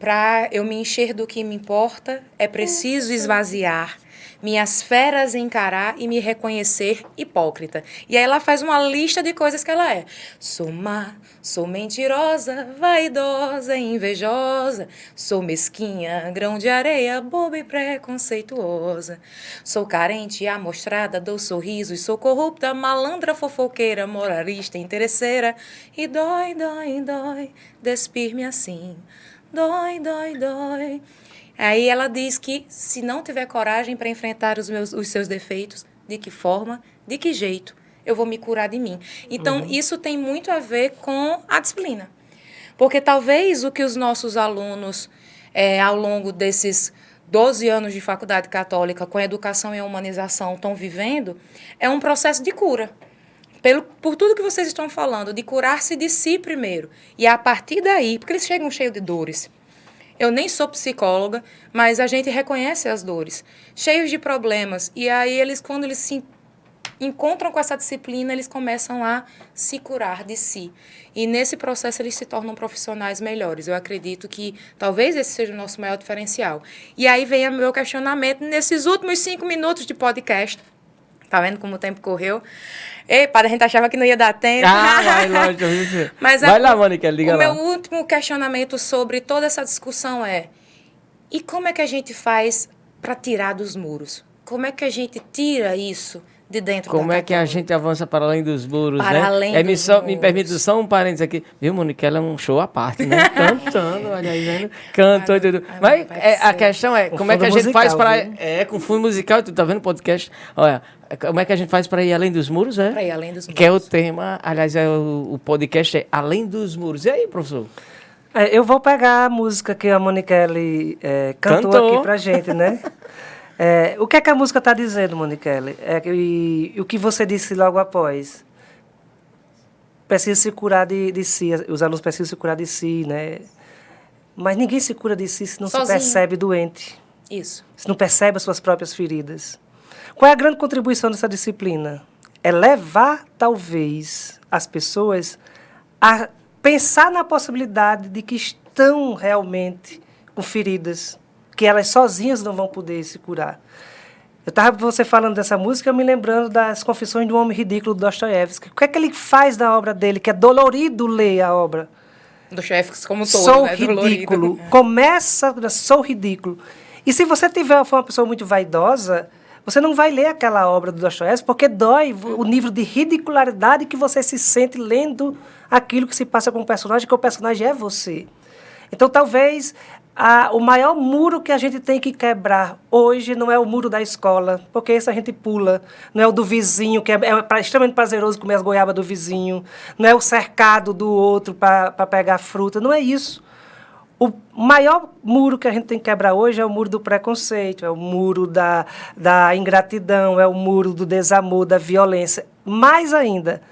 Para eu me encher do que me importa, é preciso esvaziar, minhas feras encarar e me reconhecer hipócrita. E aí ela faz uma lista de coisas que ela é. Sou má, sou mentirosa, vaidosa, invejosa, sou mesquinha, grão de areia, boba e preconceituosa. Sou carente, amostrada, dou sorrisos, sou corrupta, malandra, fofoqueira, moralista, interesseira. E dói, dói, dói, despir-me assim. Dói, dói, dói. Aí ela diz que se não tiver coragem para enfrentar os seus defeitos, de que forma, de que jeito eu vou me curar de mim. Então, isso tem muito a ver com a disciplina. Porque talvez o que os nossos alunos, ao longo desses 12 anos de faculdade católica, com educação e humanização, estão vivendo, é um processo de cura. Por tudo que vocês estão falando, de curar-se de si primeiro. E a partir daí, porque eles chegam cheios de dores. Eu nem sou psicóloga, mas a gente reconhece as dores, cheios de problemas. E aí, quando eles se encontram com essa disciplina, eles começam a se curar de si. E nesse processo, eles se tornam profissionais melhores. Eu acredito que talvez esse seja o nosso maior diferencial. E aí vem o meu questionamento nesses últimos 5 minutos de podcast. Tá vendo como o tempo correu? Ei, padre, a gente achava que não ia dar tempo. Vai, lógico. Mas vai lá, Mônica, liga lá. O meu último questionamento sobre toda essa discussão e como é que a gente faz para tirar dos muros? Como é que a gente tira isso de dentro Como da é que a gente avança para além dos muros, Para né? além dos Me muros. permite só um parênteses aqui. Viu, Moniquela é um show à parte, né? Cantando, olha aí, vendo? Cantou e tudo. Mas a questão é, como é que a gente faz para... com fundo musical e tudo, tá vendo o podcast? Olha, como é que a gente faz para ir além dos muros, é? Para ir além dos muros. Que é o tema, aliás, o podcast é Além dos Muros. E aí, professor? Eu vou pegar a música que a Moniquele cantou aqui pra gente, né? O que é que a música está dizendo, Moniquele? E o que você disse logo após? Precisa se curar de si, os alunos precisam se curar de si, né? Mas ninguém se cura de si se não Sozinho. se percebe doente. Isso. Se não percebe as suas próprias feridas. Qual é a grande contribuição dessa disciplina? É levar, talvez, as pessoas a pensar na possibilidade de que estão realmente com feridas, que elas sozinhas não vão poder se curar. Eu estava você falando dessa música, me lembrando das Confissões de um Homem Ridículo, do Dostoiévski. O que é que ele faz na obra dele, que é dolorido ler a obra? Dostoiévski como todo, Sou né? ridículo. Dolorido. Começa, for ridículo. E se você for uma pessoa muito vaidosa, você não vai ler aquela obra do Dostoiévski, porque dói o nível de ridicularidade que você se sente lendo aquilo que se passa com o personagem, que o personagem é você. Então, talvez, o maior muro que a gente tem que quebrar hoje não é o muro da escola, porque esse a gente pula. Não é o do vizinho, que é extremamente prazeroso comer as goiabas do vizinho. Não é o cercado do outro para pegar fruta. Não é isso. O maior muro que a gente tem que quebrar hoje é o muro do preconceito, é o muro da ingratidão, é o muro do desamor, da violência. Mais ainda,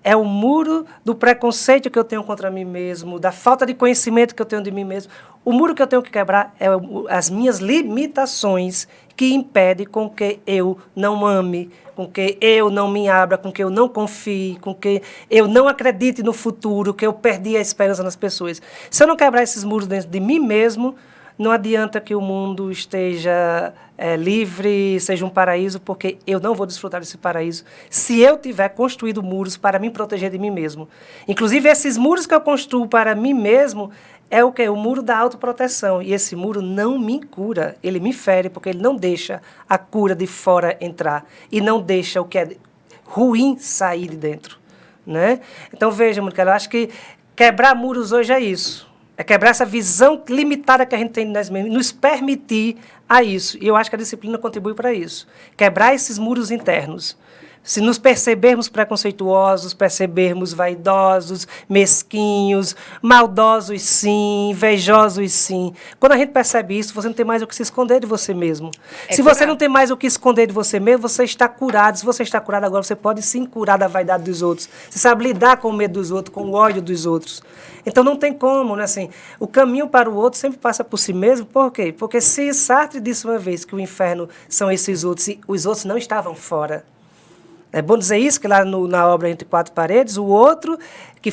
é o muro do preconceito que eu tenho contra mim mesmo, da falta de conhecimento que eu tenho de mim mesmo. O muro que eu tenho que quebrar é as minhas limitações que impedem com que eu não ame, com que eu não me abra, com que eu não confie, com que eu não acredite no futuro, que eu perdi a esperança nas pessoas. Se eu não quebrar esses muros dentro de mim mesmo, não adianta que o mundo esteja livre, seja um paraíso, porque eu não vou desfrutar desse paraíso se eu tiver construído muros para me proteger de mim mesmo. Inclusive, esses muros que eu construo para mim mesmo é o quê? O muro da autoproteção. E esse muro não me cura, ele me fere, porque ele não deixa a cura de fora entrar e não deixa o que é ruim sair de dentro, né? Então, veja, Mônica, eu acho que quebrar muros hoje é isso. É quebrar essa visão limitada que a gente tem de nós mesmos, nos permitir a isso. E eu acho que a disciplina contribui para isso. Quebrar esses muros internos. Se nos percebermos preconceituosos, percebermos vaidosos, mesquinhos, maldosos sim, invejosos sim. Quando a gente percebe isso, você não tem mais o que se esconder de você mesmo. Se você não tem mais o que esconder de você mesmo, você está curado. Se você está curado agora, você pode sim curar da vaidade dos outros. Você sabe lidar com o medo dos outros, com o ódio dos outros. Então não tem como, né? Assim, o caminho para o outro sempre passa por si mesmo. Por quê? Porque se Sartre disse uma vez que o inferno são esses outros, e os outros não estavam fora. É bom dizer isso, que lá na obra Entre Quatro Paredes, o outro, que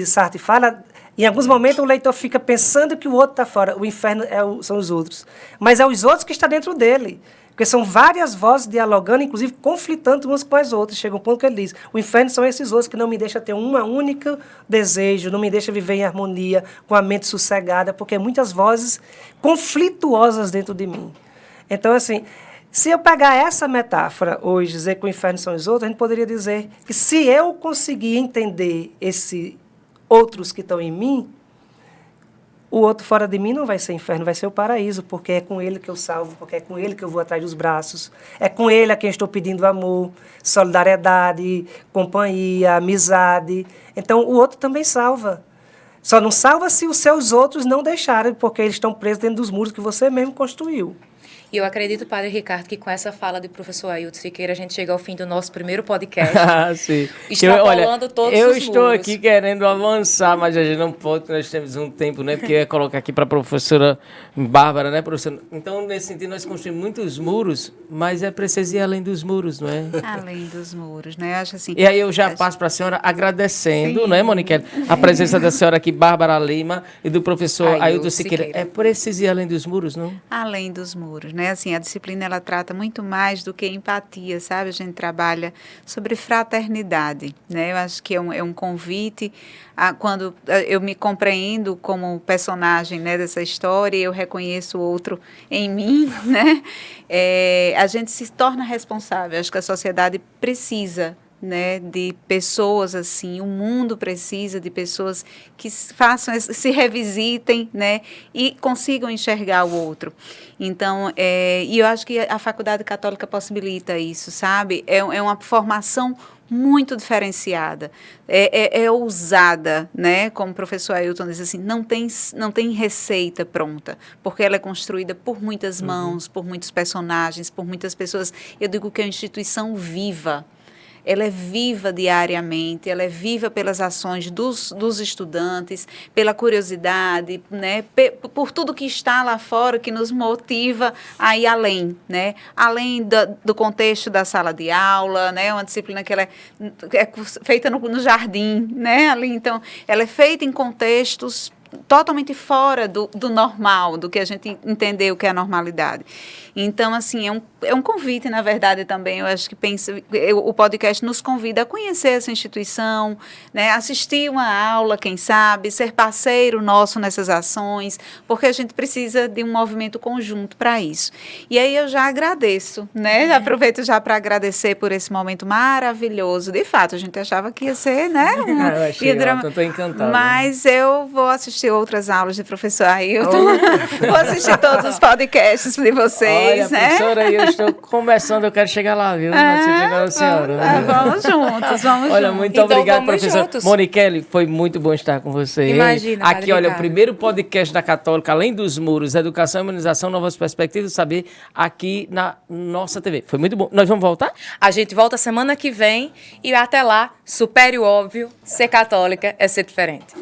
Sartre fala, em alguns momentos o leitor fica pensando que o outro está fora. O inferno são os outros. Mas é os outros que estão dentro dele. Porque são várias vozes dialogando, inclusive conflitando umas com as outras. Chega um ponto que ele diz, o inferno são esses outros que não me deixam ter um único desejo, não me deixam viver em harmonia, com a mente sossegada, porque muitas vozes conflituosas dentro de mim. Então, assim, se eu pegar essa metáfora hoje, dizer que o inferno são os outros, a gente poderia dizer que se eu conseguir entender esses outros que estão em mim, o outro fora de mim não vai ser inferno, vai ser o paraíso, porque é com ele que eu salvo, porque é com ele que eu vou atrás dos braços, é com ele a quem estou pedindo amor, solidariedade, companhia, amizade. Então, o outro também salva. Só não salva se os seus outros não deixarem, porque eles estão presos dentro dos muros que você mesmo construiu. E eu acredito, Padre Ricardo, que com essa fala do professor Ailton Siqueira, a gente chega ao fim do nosso primeiro podcast. Sim. Extrapolando todos os muros. Eu estou aqui querendo avançar, mas a gente não pode, nós temos um tempo, né? Porque eu ia colocar aqui para a professora Bárbara, né, professora? Então, nesse sentido, nós construímos muitos muros, mas é preciso ir além dos muros, não é? Além dos muros, né? Acho assim. E aí eu já passo para a senhora agradecendo, sim, né, Moniquele? A presença da senhora aqui, Bárbara Lima, e do professor Ailton Siqueira. É preciso ir além dos muros, não? Além dos muros, né? né? Assim, a disciplina, ela trata muito mais do que empatia, sabe? A gente trabalha sobre fraternidade, né? Eu acho que é um convite quando eu me compreendo como personagem, né, dessa história, eu reconheço o outro em mim, né? A gente se torna responsável. Acho que a sociedade precisa, né, de pessoas assim, o mundo precisa de pessoas que se revisitem, né, e consigam enxergar o outro. Então, e eu acho que a Faculdade Católica possibilita isso, sabe? É uma formação muito diferenciada, é ousada, né? Como o professor Ailton diz assim, não tem receita pronta, porque ela é construída por muitas mãos, por muitos personagens, por muitas pessoas. Eu digo que é uma instituição viva. Ela é viva diariamente, ela é viva pelas ações dos estudantes, pela curiosidade, né, por tudo que está lá fora, que nos motiva a ir além, né, além do contexto da sala de aula, né, uma disciplina que ela é feita no jardim, né, ali, então, ela é feita em contextos totalmente fora do normal, do que a gente entendeu que é a normalidade. Então, assim, é um convite, na verdade, também, eu acho que o podcast nos convida a conhecer essa instituição, né, assistir uma aula, quem sabe, ser parceiro nosso nessas ações, porque a gente precisa de um movimento conjunto para isso. E aí eu já agradeço, né, aproveito já para agradecer por esse momento maravilhoso. De fato, a gente achava que ia ser, né, eu achei ótimo, estou encantada. Mas eu vou assistir outras aulas de professor Ailton, vou assistir todos os podcasts de vocês. Olha, né? Professora, eu estou começando, eu quero chegar lá, viu? Na senhora. Vamos juntos, vamos Olha, juntos. muito Então, obrigado, vamos professora. juntos. Moniquele, foi muito bom estar com você. Imagina, Aqui, olha, Ricardo. o primeiro podcast da Católica, além dos muros, educação, imunização, novas perspectivas, saber, aqui na nossa TV. Foi muito bom. Nós vamos voltar? A gente volta semana que vem e até lá, supere o óbvio, ser católica é ser diferente.